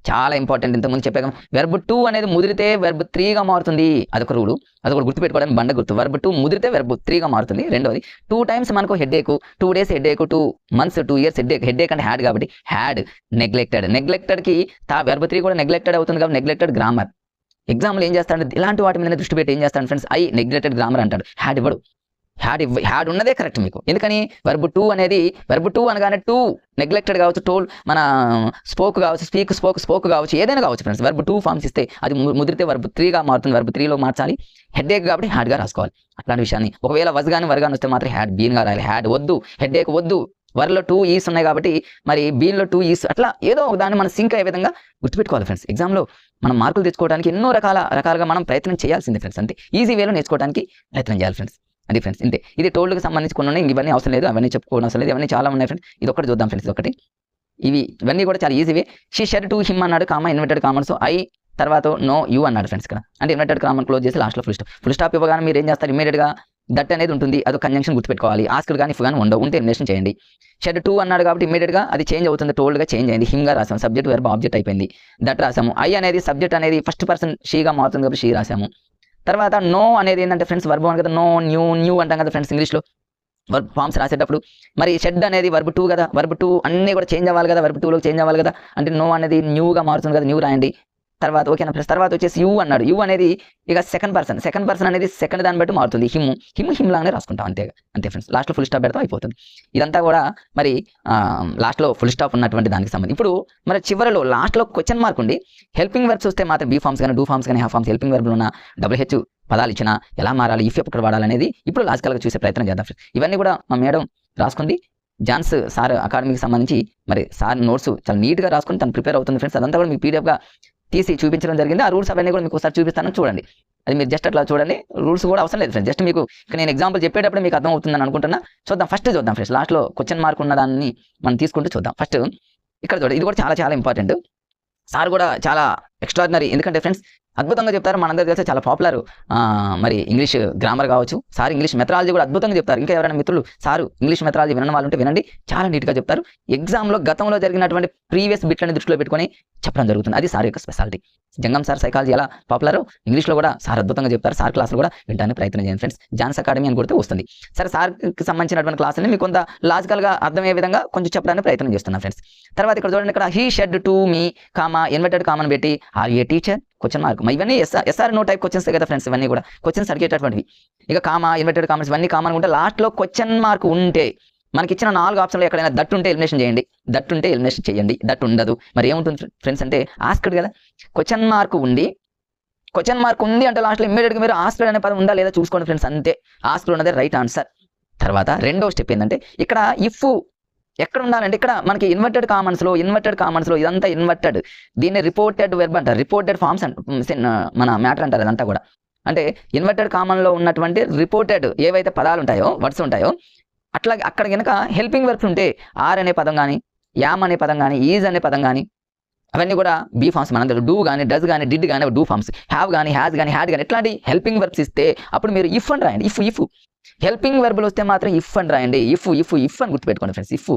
చాలా ఇంపార్టెంట్. ఇంతకుముందు చెప్పాక వెర్బ్ 2 అనేది ముదిరితే వెర్బ్ 3గా మారుతుంది, అదొక రూలు, అదొక గుర్తుపెట్టుకోవడానికి బండ గుర్తు. వెర్బ్ 2 ముదిరితే వెర్బ్ 3గా మారుతుంది. రెండోది 2 టైమ్స్ మనకు headache, 2 days headache, 2 months 2 years headache అంటే హ్యాడ్ కాబట్టి హ్యాడ్. నెగ్లెక్టెడ్కి వెర్బ్ 3 కూడా నెగ్లెక్టెడ్ అవుతుంది కాబట్టి నెగ్లెక్టెడ్ గ్రామర్. ఎగ్జామ్లో ఏం చేస్తాడంటే ఇలాంటి వాటి మీద దృష్టి పెట్టి ఏం చేస్తాడు ఫ్రెండ్స్, ఐ నెగ్లెక్టెడ్ గ్రామర్ అంటాడు. హ్యాడ్ ఇవ్వడు, హ్యాడ్ ఉన్నదే కరెక్ట్ మీకు. ఎందుకని వెర్బ్ 2 అనేది వెర్బ్ 2 అనగానే 2 నెగ్లెక్టెడ్ కావచ్చు, టోల్ మన స్పోక్ కావచ్చు, స్పోక్ కావచ్చు, ఏదైనా కావచ్చు ఫ్రెండ్స్. వెర్బ్ 2 ఫార్మ్స్ ఇస్తే అది ముదిరితే వెర్బ్ 3గా మారుతుంది. వెర్బ్ 3లో మార్చాలి. హెడ్ఏక్ కాబట్టి హ్యాడ్గా రాసుకోవాలి. అట్లాంటి విషయాన్ని ఒకవేళ వజ్ కానీ వర్ కానీ వస్తే మాత్రం హ్యాడ్ బీన్గా రాయాలి. హ్యాడ్ వద్దు, హెడ్ఏక్ వద్దు. వర్లో 2 ఈస్ ఉన్నాయి కాబట్టి మరి బీన్లో 2 ఈస్, అట్లా ఏదో ఒక దాన్ని మనం సింక్ అయ్యే విధంగా గుర్తుపెట్టుకోవాలి ఫ్రెండ్స్. ఎగ్జామ్లో మనం మార్కులు తెచ్చుకోవడానికి ఎన్నో రకాలుగా మనం ప్రయత్నం చేయాల్సిందే ఫ్రెండ్స్. అంతే ఈజీ వేలో నేర్చుకోవడానికి ప్రయత్నం చేయాలి ఫ్రెండ్స్. అది ఫ్రెండ్స్ ఇంతే. ఇది టోల్డ్కి సంబంధించి కొన్ని ఉన్నాయి, ఇవన్నీ అవసరం లేదు, అవన్నీ చెప్పుకోవడం అవసరం లేదు, ఇవన్నీ చాలా ఉన్నాయి ఫ్రెండ్స్. ఇది ఒకటి చూద్దాం ఫ్రెండ్స్. ఒకటి ఇవన్నీ కూడా చాలా easy way. She said to him అన్నాడు, కామా ఇన్వర్టెడ్ కామర్స్ ఐ తర్వాత నో యూ అన్నాడు ఫ్రెండ్స్. ఇక్కడ అంటే ఇన్వర్టెడ్ కామర్ క్లోజ్ చేసి లాస్ట్లో ఫుల్ స్టాప్ ఇవ్వగానే మీరు ఏం చేస్తారు, ఇమీడియట్గా దట్ అనేది ఉంటుంది, అది కంజంక్షన్ గుర్తుపెట్టుకోవాలి. ఆస్క్డ్ కానీ ఇఫ్ కానీ ఉండవు, ఉంటే ఎలిమినేషన్ చేయండి. షెడ్ 2 అన్నాడు కాబట్టి ఇమీడియట్గా అది చేంజ్ అవుతుంది, టోల్డ్గా చేంజ్ అయింది. హిమ్గా రాసాము, సబ్జెక్ట్ వెర్బ్ ఆబ్జెక్ట్ అయిపోయింది. దట్ రాసాము. ఐ అనేది సబ్జెక్ట్ అనేది ఫస్ట్ పర్సన్ షీగా మారుతుంది కాబట్టి షీ రాసాము. తర్వాత నో అనేది ఏంటంటే ఫ్రెండ్స్ వర్బ్ అని కదా, నో న్యూ అంటాం కదా ఫ్రెండ్స్ ఇంగ్లీష్లో వర్బ్ ఫార్మ్స్ రాసేటప్పుడు. మరి షెడ్ అనేది వర్బ్ 2 కదా, వర్బ్ 2 అన్నీ కూడా చేంజ్ అవ్వాలి కదా, వర్బ్ 2లోకి చేంజ్ అవ్వాలి కదా, అంటే నో అనేది న్యూగా మారుతుంది కదా, న్యూ రాయండి. తర్వాత ఓకేనా ఫ్రెండ్స్. తర్వాత వచ్చేసి యూ అన్నాడు. యూ అనేది ఇక సెకండ్ పర్సన్ అనేది సెకండ్ దాన్ని బట్టి మారుతుంది. హిమ్ లాగానే రాసుకుంటాం అంతే ఫ్రెండ్స్. లాస్ట్లో ఫుల్ స్టాప్ పెడతాం, అయిపోతుంది. ఇదంతా కూడా మరి లాస్ట్లో ఫుల్ స్టాప్ ఉన్నటువంటి దానికి సంబంధించి. ఇప్పుడు మరి చివరిలో లాస్ట్లో క్వశ్చన్ మార్క్ ఉండి హెల్పింగ్ వర్బ్స్ వస్తే మాత్రం బీ ఫార్మ్స్ కానీ డూ ఫార్మ్స్ కానీ హాఫ్ ఫార్మ్స్ హెల్పింగ్ వర్బ్లు ఉన్న WH పదాలు ఇచ్చినా ఎలా మారాలి, ఇఫ్ ఎక్కడ వాడాలనేది ఇప్పుడు లాజికల్గా చూసే ప్రయత్నం చేద్దాం ఫ్రెండ్స్. ఇవన్నీ కూడా మా మేడం రాసుకుంది. జాన్స్ సార్ అకాడమీకి సంబంధించి మరి సార్ నోట్స్ చాలా నీట్గా రాసుకుని తను ప్రిపేర్ అవుతుంది ఫ్రెండ్స్. అదంతా కూడా మీకు పీడిఎఫ్గా తీసి చూపించడం జరిగింది. ఆ రూల్స్ అవన్నీ కూడా మీకు ఒకసారి చూపిస్తాను, చూడండి. అది మీరు జస్ట్ అట్లా చూడండి, రూల్స్ కూడా అవసరం లేదు ఫ్రెండ్స్. జస్ట్ మీకు నేను ఎగ్జాంపుల్ చెప్పేటప్పుడు మీకు అర్థం అవుతుందని అనుకుంటున్నా. చూద్దాం ఫ్రెండ్స్. లాస్ట్లో క్వశ్చన్ మార్క్ ఉన్న దాన్ని మనం తీసుకుంటూ చూద్దాం. ఫస్ట్ ఇక్కడ చూడండి, ఇది కూడా చాలా ఇంపార్టెంట్. సార్ కూడా చాలా ఎక్స్ట్రాడినరీ, ఎందుకంటే ఫ్రెండ్స్ అద్భుతంగా చెప్తారు. మనందరూ తెలిసి చాలా పాపులర్ మరి ఇంగ్లీష్ గ్రామర్ కావచ్చు, సార్ ఇంగ్లీష్ మెథడాలజీ కూడా అద్భుతంగా చెప్తారు. ఇంకా ఎవరైనా మిత్రులు సారు ఇంగ్లీష్ మెథడాలజీ వినని వాళ్ళు ఉంటే వినండి, చాలా నీట్గా చెప్తారు. ఎగ్జామ్లో గతంలో జరిగినటువంటి ప్రీవియస్ బిట్లని దృష్టిలో పెట్టుకొని చెప్పడం జరుగుతుంది. అది సార్ యొక్క స్పెషాలిటీ. జంగం సార్ సైకాలజీ ఎలా పాపులర్, ఇంగ్లీష్లో కూడా సార్ అద్భుతంగా చెప్తారు. సార్ క్లాసులు కూడా వినడానికి ప్రయత్నం చేయండి ఫ్రెండ్స్. జాన్స్ అకాడమీ అని కొడితే వస్తుంది. సరే, సార్కి సంబంధించినటువంటి క్లాసులని మీకు కొంత లాజికల్గా అర్థమయ్యే విధంగా కొంచెం చెప్పడానికి ప్రయత్నం చేస్తున్నాను ఫ్రెండ్స్. తర్వాత ఇక్కడ చూడండి, ఇక్కడ he said to me comma inverted comma పెట్టి are a teacher question mark. ఇవన్నీ ఎస్ఆర్ నో టైప్ క్వశ్చన్స్ కదా ఫ్రెండ్స్. ఇవన్నీ కూడా క్వశ్చన్స్ అడిగేటటువంటివి. ఇక కామా ఇన్వర్టెడ్ కామన్స్ ఇవన్నీ కామన్ ఉంటే లాస్ట్లో క్వశ్చన్ మార్క్ ఉంటే మనకి ఇచ్చిన 4 ఆప్షన్లో ఎక్కడైనా దట్ ఉంటే ఎలిమినేషన్ చేయండి, దట్ ఉంటే ఎలిమినేషన్ చేయండి. దట్ ఉండదు మరి ఏముంటుంది ఫ్రెండ్స్ అంటే ఆస్క్డ్ కదా. క్వశ్చన్ మార్క్ ఉంది అంటే లాస్ట్లో ఇమ్మీడియట్గా మీరు ఆస్క్డ్ అనే పదం ఉందా లేదా చూసుకోండి ఫ్రెండ్స్. అంతే, ఆస్క్డ్ ఉన్నదే రైట్ ఆన్సర్. తర్వాత రెండో స్టెప్ ఏంటంటే ఇక్కడ ఇఫ్ ఎక్కడ ఉండాలంటే ఇక్కడ మనకి ఇన్వర్టెడ్ కామన్స్లో ఇదంతా ఇన్వర్టెడ్, దీన్ని రిపోర్టెడ్ వెర్బ్ అంటారు, రిపోర్టెడ్ ఫార్మ్స్ మన మ్యాటర్ అంటారు. అదంతా కూడా అంటే ఇన్వర్టెడ్ కామన్లో ఉన్నటువంటి రిపోర్టెడ్ ఏవైతే పదాలు ఉంటాయో, వర్డ్స్ ఉంటాయో, అట్లా అక్కడ కనుక హెల్పింగ్ వర్బ్స్ ఉంటే ఆర్ అనే పదం కానీ, యామ్ అనే పదం కానీ, ఈజ్ అనే పదం కానీ అవన్నీ కూడా బీ ఫార్మ్స్. మనందరూ డూ కానీ, డస్ కానీ, డిడ్ కానీ డూ ఫార్మ్స్. హ్యావ్ కానీ, హ్యాస్ కానీ, హ్యాడ్ కానీ ఇట్లాంటి హెల్పింగ్ వర్బ్స్ ఇస్తే అప్పుడు మీరు ఇఫ్ అని రాయండి. ఇఫ్ హెల్పింగ్ వెర్బులు వస్తే మాత్రం ఇఫ్ అని రాయండి. ఇఫ్ అని గుర్తుపెట్టుకోండి ఫ్రెండ్స్. ఇఫ్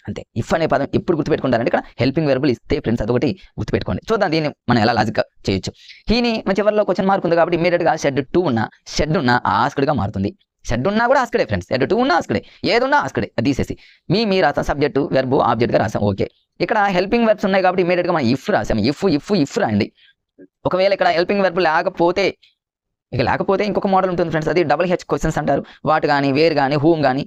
అంతే. ఇఫ్ అనే పదం ఎప్పుడు గుర్తుపెట్టుకుంటారంటే ఇక్కడ హెల్పింగ్ వెర్బులు ఇస్తే ఫ్రెండ్స్, అదొకటి గుర్తుపెట్టుకోండి. చూద్దాం దీన్ని మనం ఎలా లాజిక్గా చేయొచ్చు. హీని మన చివరిలో క్వశ్చన్ మార్క్ ఉంది కాబట్టి ఇమీడియట్గా షెడ్ ఉన్న ఆస్క్డ్గా మారుతుంది. షెడ్ ఉన్నా కూడా ఆస్క్డే ఫ్రెండ్స్, షెడ్ 2 ఉన్నా ఆస్క్డే, ఏదున్నా ఆస్క్డే. అది తీసేసి మీ రాసాం, సబ్జెక్టు వెర్బు ఆబ్జెక్ట్గా రాసాం. ఓకే, ఇక్కడ హెల్పింగ్ వెర్బ్స్ ఉన్నాయి కాబట్టి ఇమీడియట్గా మనం ఇఫ్ రాసాం. ఇఫ్ రాయండి. ఒకవేళ ఇక్కడ హెల్పింగ్ వెర్బ్ లేకపోతే ఇంకొక మోడల్ ఉంటుంది ఫ్రెండ్స్, అది WH క్వశ్చన్స్ అంటారు. వాట్ కానీ, వేర్ కానీ, హూమ్ కానీ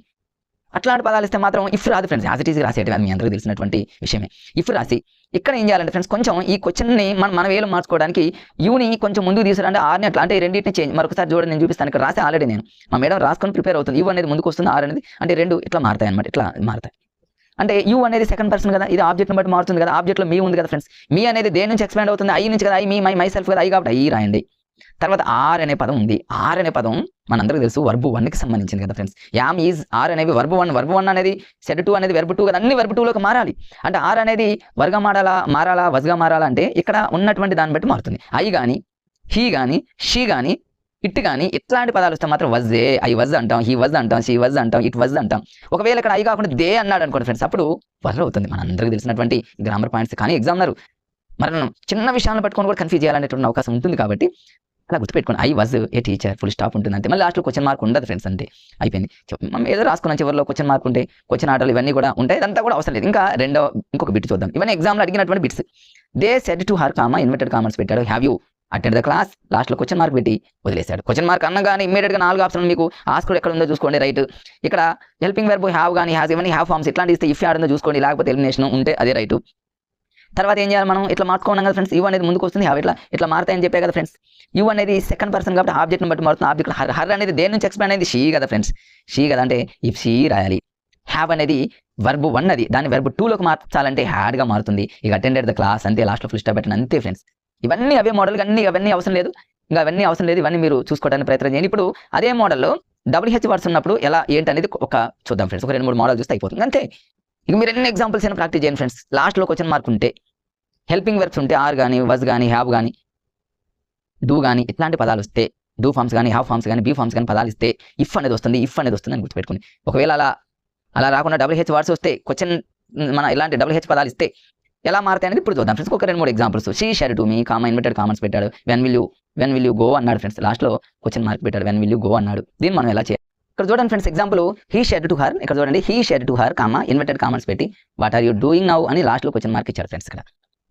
అట్లాంటి పదాలు ఇస్తే మాత్రం ఇఫ్ రాదు ఫ్రెండ్స్, యాజ్ ఇట్ ఈజ్ రాసేయటం అది మీ అందరికీ తెలిసినటువంటి విషయమే. ఇఫ్ రాసి ఇక్కడ ఏం చేయాలంటే ఫ్రెండ్స్ కొంచెం ఈ క్వశ్చన్ని మన వేలు మార్చుకోవడానికి యూని కొంచెం ముందుకు తీసుకురంటే ఆర్ని అట్లా అంటే రెండింటిని చేంజ్ మరొకసారి చూడండి నేను చూపిస్తాను. ఇక్కడ రాసి ఆల్రెడీ నేను మా మేడం రాసుకొని ప్రిపేర్ అవుతుంది. యూ అనేది ముందుకు వస్తుంది, ఆర్ అనేది అంటే రెండు ఇట్లా మారుతాయి అనమాట, ఇట్లా మారుతాయి. అంటే యూ అనేది సెకండ్ పర్సన్ కదా, ఇది ఆబ్జెక్ట్ని బట్టి మారుతుంది కదా, ఆబ్జెక్ట్లో మీ ఉంది కదా ఫ్రెండ్స్. మీ అనేది దేని నుంచి ఎక్స్పాండ్ అవుతుంది, ఐ నుంచి కదా, ఐ మీ మై సెల్ఫ్ కదా, ఐ కాబట్టి ఐ రాయండి. తర్వాత ఆర్ అనే పదం ఉంది. ఆర్ అనే పదం మనందరికీ తెలుసు వర్బ్ 1కి సంబంధించింది కదా ఫ్రెండ్స్. యామ్ ఈజ్ ఆర్ అనేవి వర్బ్ 1, వర్బ్ 1 అనేది సెడ్ 2 అనేది వెర్బ్ 2 కదా, అన్ని వెర్బ్ 2లోకి మారాలి. అంటే ఆర్ అనేది వర్గా మారాలా వజ్గా మారాలా అంటే ఇక్కడ ఉన్నటువంటి దాన్ని బట్టి మారుతుంది. ఐ కానీ, హీ కానీ, షీ కానీ, ఇట్ కానీ ఇట్లాంటి పదాలు వస్తే మాత్రం వజ్జే, ఐ వజ్ అంటాం, హీ వజ్ అంటాం, షీ వజ్ అంటాం, ఇట్ వజ్ అంటాం. ఒకవేళ ఇక్కడ ఐ కాకుండా దే అన్నాడు అనుకోండి ఫ్రెండ్స్, అప్పుడు వర్ అవుతుంది. మనందరికీ తెలిసినటువంటి గ్రామర్ పాయింట్స్. కానీ ఎగ్జామినర్ మనం చిన్న విషయాలను పట్టుకొని కూడా కన్ఫ్యూజ్ చేయాలనేటువంటి అవకాశం ఉంటుంది కాబట్టి అలా గుర్తుపెట్టుకోండి. I was a teacher, full stop ఉంటుంది అంతే. మళ్ళీ లాస్ట్లో క్వశ్చన్ మార్క్ ఉండదు ఫ్రెండ్స్, అంటే అయిపోయింది. మనం ఏదో రాసుకున్నాం, చివరిలో క్వశ్చన్ మార్క్ ఉంటే క్వశ్చన్ ఆటలు ఇవన్నీ కూడా ఉంటాయి, ఇదంతా కూడా అవసరం లేదు. ఇంకా ఇంకొక బిట్ చూద్దాం. ఇవన్నీ ఎగ్జామ్లో అడిగినటువంటి bits. They said to her comma inverted commas పెట్టాడు, have you attend the class, లాస్ట్లో క్వశ్చన్ మార్క్ పెట్టి వదిలేశాడు. క్వశ్చన్ మార్క్ అన్నగానే ఇమ్మీడియట్గా 4 ఆప్షన్లు మీకు ఆస్కుడు ఎక్కడ ఉందో చూసుకోండి, రైట్. ఇక్కడ హెల్పింగ్ వెర్బ్ హ్యావ్ కానీ, హ్యాస్ ఇవన్నీ హ్యావ్ ఫార్మ్స్ ఇట్లాంటి ఇస్తే ఇఫ్ యాడ్ ఉందో చూసుకోండి, లేకపోతే ఎలిమినేషన్ ఉంటే అదే రైట్. తర్వాత ఏం చేయాలి మనం, ఇట్లా మార్చుకున్నాం కదా ఫ్రెండ్స్. యూ అనేది ముందుకు వస్తుంది, హ్యావ్ ఇట్లా మారుతాయని చెప్పే కదా ఫ్రెండ్స్. యూ అనేది సెకండ్ పర్సన్ కాబట్టి ఆబ్జెక్ట్ని బట్టి మారుతుంది. ఆబ్జెక్ట్ హర్ అనేది దేని నుంచి ఎక్స్పాండ్ అయింది, షీ కదా ఫ్రెండ్స్. షీ కదా అంటే ఇఫ్ షీ రాయాలి. హ్యావ్ అనేది వర్బ్ 1 అది, దాన్ని వెర్బ్ 2లోకి మార్చాలంటే హ్యాడ్గా మారుతుంది. ఇక అటెండెడ్ ద క్లాస్ అంతే, లాస్ట్లో ఫుల్ స్టాప్ పెట్టిన అంతే ఫ్రెండ్స్. ఇవన్నీ అవే మోడల్, అవన్నీ అవసరం లేదు, ఇంకా అవన్నీ అవసరం లేదు. ఇవన్నీ మీరు చూసుకోవడానికి ప్రయత్నం చేయండి. ఇప్పుడు అదే మోడల్లో WH వర్డ్స్ ఉన్నప్పుడు ఎలా ఏంటి అనేది చూద్దాం ఫ్రెండ్స్. ఒక 2-3 మోడల్ చూస్తే అయిపోతుంది అంతే. ఇక మీరు ఎన్ని ఎగ్జాంపుల్స్ అయినా ప్రాక్టీస్ చేయండి ఫ్రెండ్స్. లాస్ట్లో క్వశ్చన్ మార్క్ ఉంటే, హెల్పింగ్ వెర్బ్స్ ఉంటే, ఆర్ కానీ, వజ్ కానీ, హ్యావ్ కానీ, డూ కానీ ఇట్లాంటి పదాలు వస్తే, డూ ఫార్మ్స్ కానీ, హ్యావ్ ఫార్మ్స్ కానీ, బీ ఫార్మ్స్ కానీ పదాలు ఇస్తే ఇఫ్ అనేది వస్తుంది అని గుర్తుపెట్టుకుని. ఒకవేళ అలా రాకుండా WH వర్డ్స్ వస్తే, క్వశ్చన్ మన ఇలాంటి WH పదాలు ఇస్తే ఎలా మారుతాయి అనేది ఇప్పుడు చూద్దాం ఫ్రెండ్స్. ఒక 2-3 examples. She said to me comma inverted commas పెట్టాడు, వెన్ విల్ యూ గో అన్నాడు ఫ్రెండ్స్. లాస్ట్లో క్వశ్చన్ మార్క్ పెట్టాడు, వెన్ విల్ యూ గో అన్నాడు. దీన్ని మనం ఎలా చేయాలి ఇక్కడ చూడండి friends. Example he said to her, ఇక్కడ చూడండి he said to her comma inverted commas పెట్టి what are you doing now అని లాస్ట్లో క్వశ్చన్ మార్క్ ఇచ్చాడు ఫ్రెండ్స్. ఇక్కడ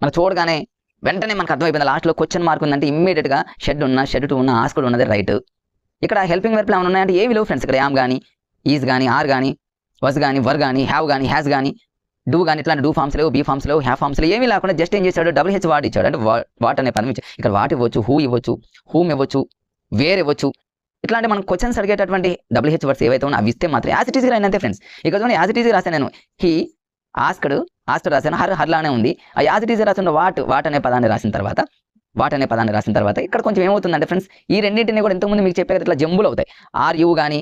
మనం చూడగానే వెంటనే మనకు అర్థమైపోయింది, లాస్ట్లో క్వశ్చన్ మార్క్ ఉందంటే ఇమ్మీడియట్గా షెడ్ టు ఉన్న ఆస్కుడు ఉన్నది రైట్. ఇక్కడ హెల్పింగ్ వెర్బ్లు ఏమైనా ఉన్నాయంటే ఏవి లేవు ఫ్రెండ్స్. ఇక్కడ యామ్ కానీ, ఈజ్ కానీ, ఆర్ కానీ, వజ్ కానీ, వర్ కానీ, హ్యావ్ కానీ, హ్యాస్ కానీ, డూ కానీ ఇట్లాంటి డూ ఫార్మ్స్ లేవు, బీ ఫార్మ్స్ లేవు, హ్యావ్ ఫార్మ్స్ లేవు, ఏమీ లేకుండా జస్ట్ ఏం చేశాడు, WH వర్డ్ ఇచ్చాడు. అంటే వాట్ అనే పదం ఇచ్చాడు. ఇక్కడ వాట్ ఇవ్వచ్చు, హూ ఇవ్వచ్చు, హూమ్ ఇవ్వచ్చు, వేర్ ఇవ్వచ్చు. ఇట్లాంటి మనం క్వశ్చన్స్ అడిగేటటువంటి WH వర్డ్స్ ఏవైతే ఉన్నా అవి ఇస్తే మాత్రం యాజ్ ఇట్ ఈజ్ రాయినంతే ఫ్రెండ్స్. ఇక్కడ చూడండి యాజ్ ఇట్ ఈజ్ రాశాను నేను. హీ ఆస్క్డ్ రాశాను, హర్లానే ఉంది. ఆ యాజ్ ఇట్ ఈజ్ రాసిన వాట్ అనే పదాన్ని రాసిన తర్వాత ఇక్కడ కొంచెం ఏమవుతుందంటే ఫ్రెండ్స్, ఈ రెండింటిని కూడా ఇంతకుముందు మీకు చెప్పే ఇట్లా జంబులు అవుతాయి. ఆర్ యూ కానీ,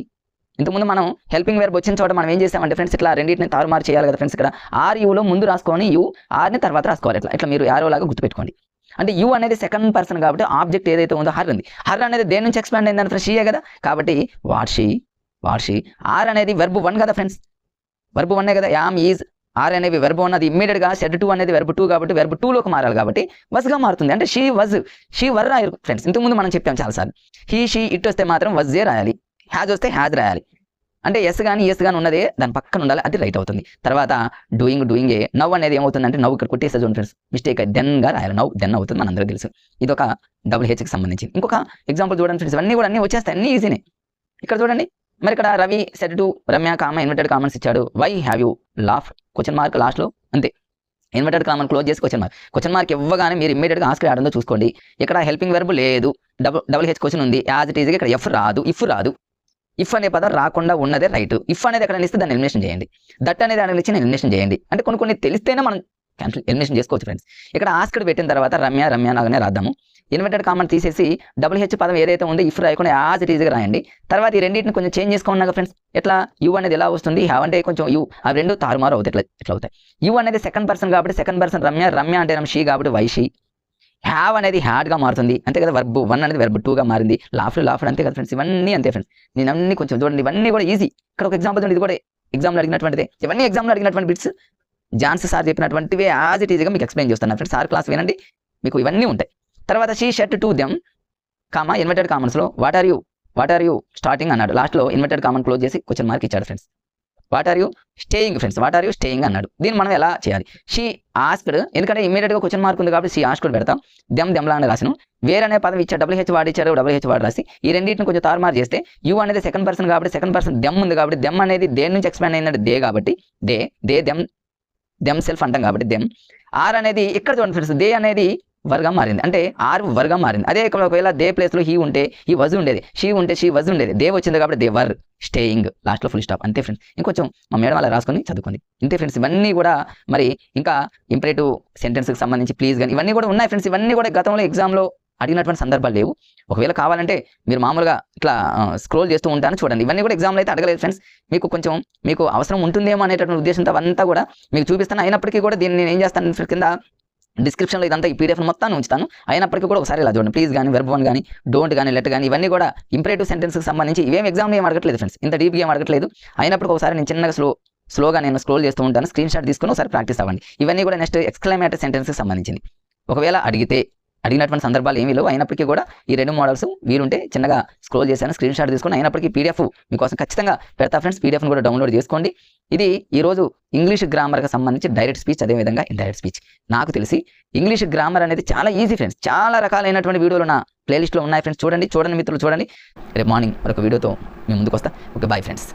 ఇంతకుముందు మనం హెల్పింగ్ వెర్బ్ వచ్చిన చోట మనం ఏం చేస్తామంటే ఫ్రెండ్స్, ఇట్లా రెండింటిని తారుమారు చేయాలి కదా ఫ్రెండ్స్. ఇక్కడ ఆర్ యూలో ముందు రాసుకొని యూ ఆర్ని తర్వాత రాసుకోవాలి. ఇట్లా మీరు యారో లాగా గుర్తుపెట్టుకోండి. అంటే యూ అనేది సెకండ్ పర్సన్ కాబట్టి ఆబ్జెక్ట్ ఏదైతే ఉందో హర్ ఉంది. హర్ అనేది దేని నుంచి ఎక్స్పాండ్ అయిందని ఫ్రెండ్స్, షీయే కదా. కాబట్టి వాట్ షీ. ఆర్ అనేది వెర్బ్ 1 కదా ఫ్రెండ్స్, వెర్బ్ 1 కదా. యామ్ ఈజ్ ఆర్ అనేవి వెర్బ్ 1 అది ఇమ్మీడియట్గా సెడ్ 2 అనేది వెర్బ్ 2 కాబట్టి వెర్బ్ 2లోకి మారాలి కాబట్టి వజ్గా మారుతుంది. అంటే షీ వర్ రాయాలి ఫ్రెండ్స్. ఇంతకుముందు మనం చెప్పాం చాలాసార్లు. హీ షీ ఇట్ వస్తే మాత్రం వజ్జే రాయాలి, హ్యాజ్ వస్తే హ్యాజ్ రాయాలి. అంటే ఎస్ కానీ ఉన్నదే దాని పక్కన ఉండాలి, అది రైట్ అవుతుంది. తర్వాత డూయింగే నవ్ అనేది ఏమవుతుందంటే నవ్వు ఇక్కడ కొట్టేస్తే చూడండి ఫ్రెండ్స్, మిస్టేక్ దెన్గా రాయాలి, నవ్ దెన్ అవుతుంది, మనందరికీ తెలుసు. ఇది ఒక WHకి సంబంధించి. ఇంకొక ఎగ్జాంపుల్ చూడండి ఫ్రెండ్స్, ఇవన్నీ కూడా అన్నీ వచ్చేస్తాయి, అన్నీ ఈజీనే. ఇక్కడ చూడండి మరి ఇక్కడ Ravi said to Ramya comma inverted commas ఇచ్చాడు, why have you laugh question mark లాస్ట్లో అంతే. ఇన్వర్టెడ్ కామన్ క్లోజ్ చేసి క్వశ్చన్ మార్క్ ఇవ్వగానే మీరు ఇమ్మీడియట్గా ఆస్క్ ఆడుందో చూసుకోండి. ఇక్కడ హెల్పింగ్ వెర్బ్ లేదు, WH క్వశ్చన్ ఉంది, యాజ్ ఇట్ ఈజ్గా ఇక్కడ ఇఫ్ రాదు. ఇఫ్ అనే పదం రాకుండా ఉన్నదే రైట్. ఇఫ్ అనేది ఎక్కడ ఇస్తే దాన్ని ఎలిమినేషన్ చేయండి, దట్ అనేది అక్కడ ఇచ్చి ఎలిమినేషన్ చేయండి. అంటే కొన్ని తెలిస్తేనే మనం ఎలిమినేషన్ చేసుకోవచ్చు ఫ్రెండ్స్. ఇక్కడ ఆస్క్డ్ పెట్టిన తర్వాత రమ్య లాగానే రాద్దాము. ఇన్వర్టెడ్ కామన్ తీసేసి WH పదం ఏదైతే ఉందో ఇఫ్ రాయకుండా యాజ్ ఇట్ ఈజ్గా రాయండి. తర్వాత ఈ రెండింటిని కొంచెం చేంజ్ చేసుకున్నాక ఫ్రెండ్స్, ఎట్లా యూ అనేది ఎలా వస్తుంది, హ్యావ్ అంటే కొంచెం యూ, ఆ రెండు తారుమారు అవుతాయి, ఎట్లా అవుతాయి. యూ అనేది సెకండ్ పర్సన్ కాబట్టి సెకండ్ పర్సన్ రమ్య అంటే షీ కాబట్టి వై షీ. హ్యావ్ అనేది హ్యాడ్గా మారుతుంది అంతే కదా. వెర్బ్ 1 అనేది వెర్బ్ 2గా మారింది. లాఫ్డ్ అంతే కదా ఫ్రెండ్స్. ఇవన్నీ అంతే ఫ్రెండ్స్. నేను అన్ని కొంచెం చూడండి, ఇవన్నీ కూడా ఈజీ. ఇక్కడ ఒక ఎగ్జాంపుల్ చూడండి, ఇది కూడా ఎగ్జామ్లో అడిగినటువంటిది. ఇవన్నీ ఎగ్జామ్లో అడిగినటువంటి బిట్స్, జాన్స్ సార్ చెప్పినటువంటివి యాజ్ ఇట్ ఈజ్గా మీకు ఎక్స్ప్లెయిన్ చేస్తున్నాను ఫ్రెండ్స్. సార్ క్లాస్ వినండి, మీకు ఇవన్నీ ఉంటాయి. తర్వాత she said to them comma inverted కామన్స్లో వాట్ ఆర్ యూ స్టార్టింగ్ అన్నాడు. లాస్ట్లో ఇన్వర్టెడ్ కామన్ క్లోజ్ చేసి క్వశ్చన్ మార్క్ ఇచ్చాడు friends. What are you staying friends, what are you staying అన్నాడు. దీన్ని మనం ఎలా చేయాలి? షీ ఆస్క్డ్, ఎందుకంటే ఇమీడియట్గా క్వశ్చన్ మార్క్ ఉంది కాబట్టి షీ ఆస్క్డ్ పెడతాం. దెమ్లా అని రాసిను. వేర్ అనే పదం ఇచ్చారు, WH వాడిచ్చారు, WH వాడు రాసి ఈ రెండింటిని కొంచెం తారుమారు చేస్తే యూ అనేది సెకండ్ పర్సన్ కాబట్టి సెకండ్ పర్సన్ దెమ్ ఉంది కాబట్టి దెమ్ అనేది దేని నుంచి ఎక్స్పాండ్ అయిందంటే దే కాబట్టి దే దెమ్ సెల్ఫ్ అంటాం కాబట్టి దెమ్. ఆర్ అనేది ఇక్కడ చూడండి ఫ్రెండ్స్, దే అనేది వర్గా మారింది, అంటే ఆర్ వర్గా మారింది. అదే ఒకవేళ దే ప్లేస్లో హీ ఉంటే హీ వజ్ ఉండేది, షీ ఉంటే షీ వజ్ ఉండేది. దే వచ్చింది కాబట్టి దే వర్ స్టేయింగ్, లాస్ట్లో ఫుల్ స్టాప్. అంతే ఫ్రెండ్స్. ఇంకొంచెం మా మేడం అలా రాసుకొని చదువుకుంది. ఇంతే ఫ్రెండ్స్. ఇవన్నీ కూడా మరి ఇంకా ఇంపరేటివ్ సెంటెన్స్కి సంబంధించి ప్లీజ్ కానీ ఇవన్నీ కూడా ఉన్నాయి ఫ్రెండ్స్. ఇవన్నీ కూడా గతంలో ఎగ్జామ్లో అడిగినటువంటి సందర్భాలు లేవు. ఒకవేళ కావాలంటే మీరు మామూలుగా ఇట్లా స్క్రోల్ చేస్తూ ఉంటాను చూడండి. ఇవన్నీ కూడా ఎగ్జామ్లో అయితే అడగలేదు ఫ్రెండ్స్. మీకు అవసరం ఉంటుందేమో అనేటటువంటి ఉద్దేశంతో అవంతా కూడా మీకు చూపిస్తాను. అయినప్పటికీ కూడా దీన్ని నేను ఏం చేస్తాను, కింద డిస్క్రిప్షన్లో ఇదంతా ఈ పీడిఎఫ్ మొత్తాన్ని ఉంచుతాను. అయినప్పటికీ కూడా ఒకసారి ఇలా చూడండి. ప్లీజ్ కానీ, వెర్బ్ వన్ కానీ, డోంట్ కానీ, లెట్ కానీ ఇవన్నీ కూడా ఇంపరేటివ్ సెంటెన్స్కి సంబంధించి ఇవేం ఎగ్జామ్లో ఏం అడగట్లేదు ఫ్రెండ్స్. ఇంత డీప్గా ఏం అడగట్లేదు. అయినప్పటికీ ఒకసారి నేను చిన్నగా స్లోగా నేను స్క్రోల్ చేస్తూ ఉంటాను. స్క్రీన్ షాట్ తీసుకుని ఒకసారి ప్రాక్టీస్ అవ్వండి. ఇవన్నీ కూడా నెక్స్ట్ ఎక్స్క్లమేటరీ సెంటెన్స్కి సంబంధించింది. ఒకవేళ అడిగినటువంటి సందర్భాలు ఏమీ లేవు. అయినప్పటికీ కూడా ఈ రెండు మోడల్స్ వీలుంటే చిన్నగా స్క్రోల్ చేశాను, స్క్రీన్ షాట్ తీసుకుని. అయినప్పటికీ పీడిఎఫ్ మీకోసం ఖచ్చితంగా పెడతా ఫ్రెండ్స్. పీడిఎఫ్ని కూడా డౌన్లోడ్ చేసుకోండి. ఇది ఈరోజు ఇంగ్లీష్ గ్రామర్కి సంబంధించి డైరెక్ట్ స్పీచ్, అదేవిధంగా ఇండైరెక్ట్ స్పీచ్. నాకు తెలిసి ఇంగ్లీష్ గ్రామర్ అనేది చాలా ఈజీ ఫ్రెండ్స్. చాలా రకాలైనటువంటి వీడియోలు నా ప్లేలిస్ట్లో ఉన్నాయి ఫ్రెండ్స్. చూడండి మిత్రులు, చూడండి. రేపు మార్నింగ్ మరొక వీడియోతో మీ ముందుకు వస్తా. Okay, bye friends.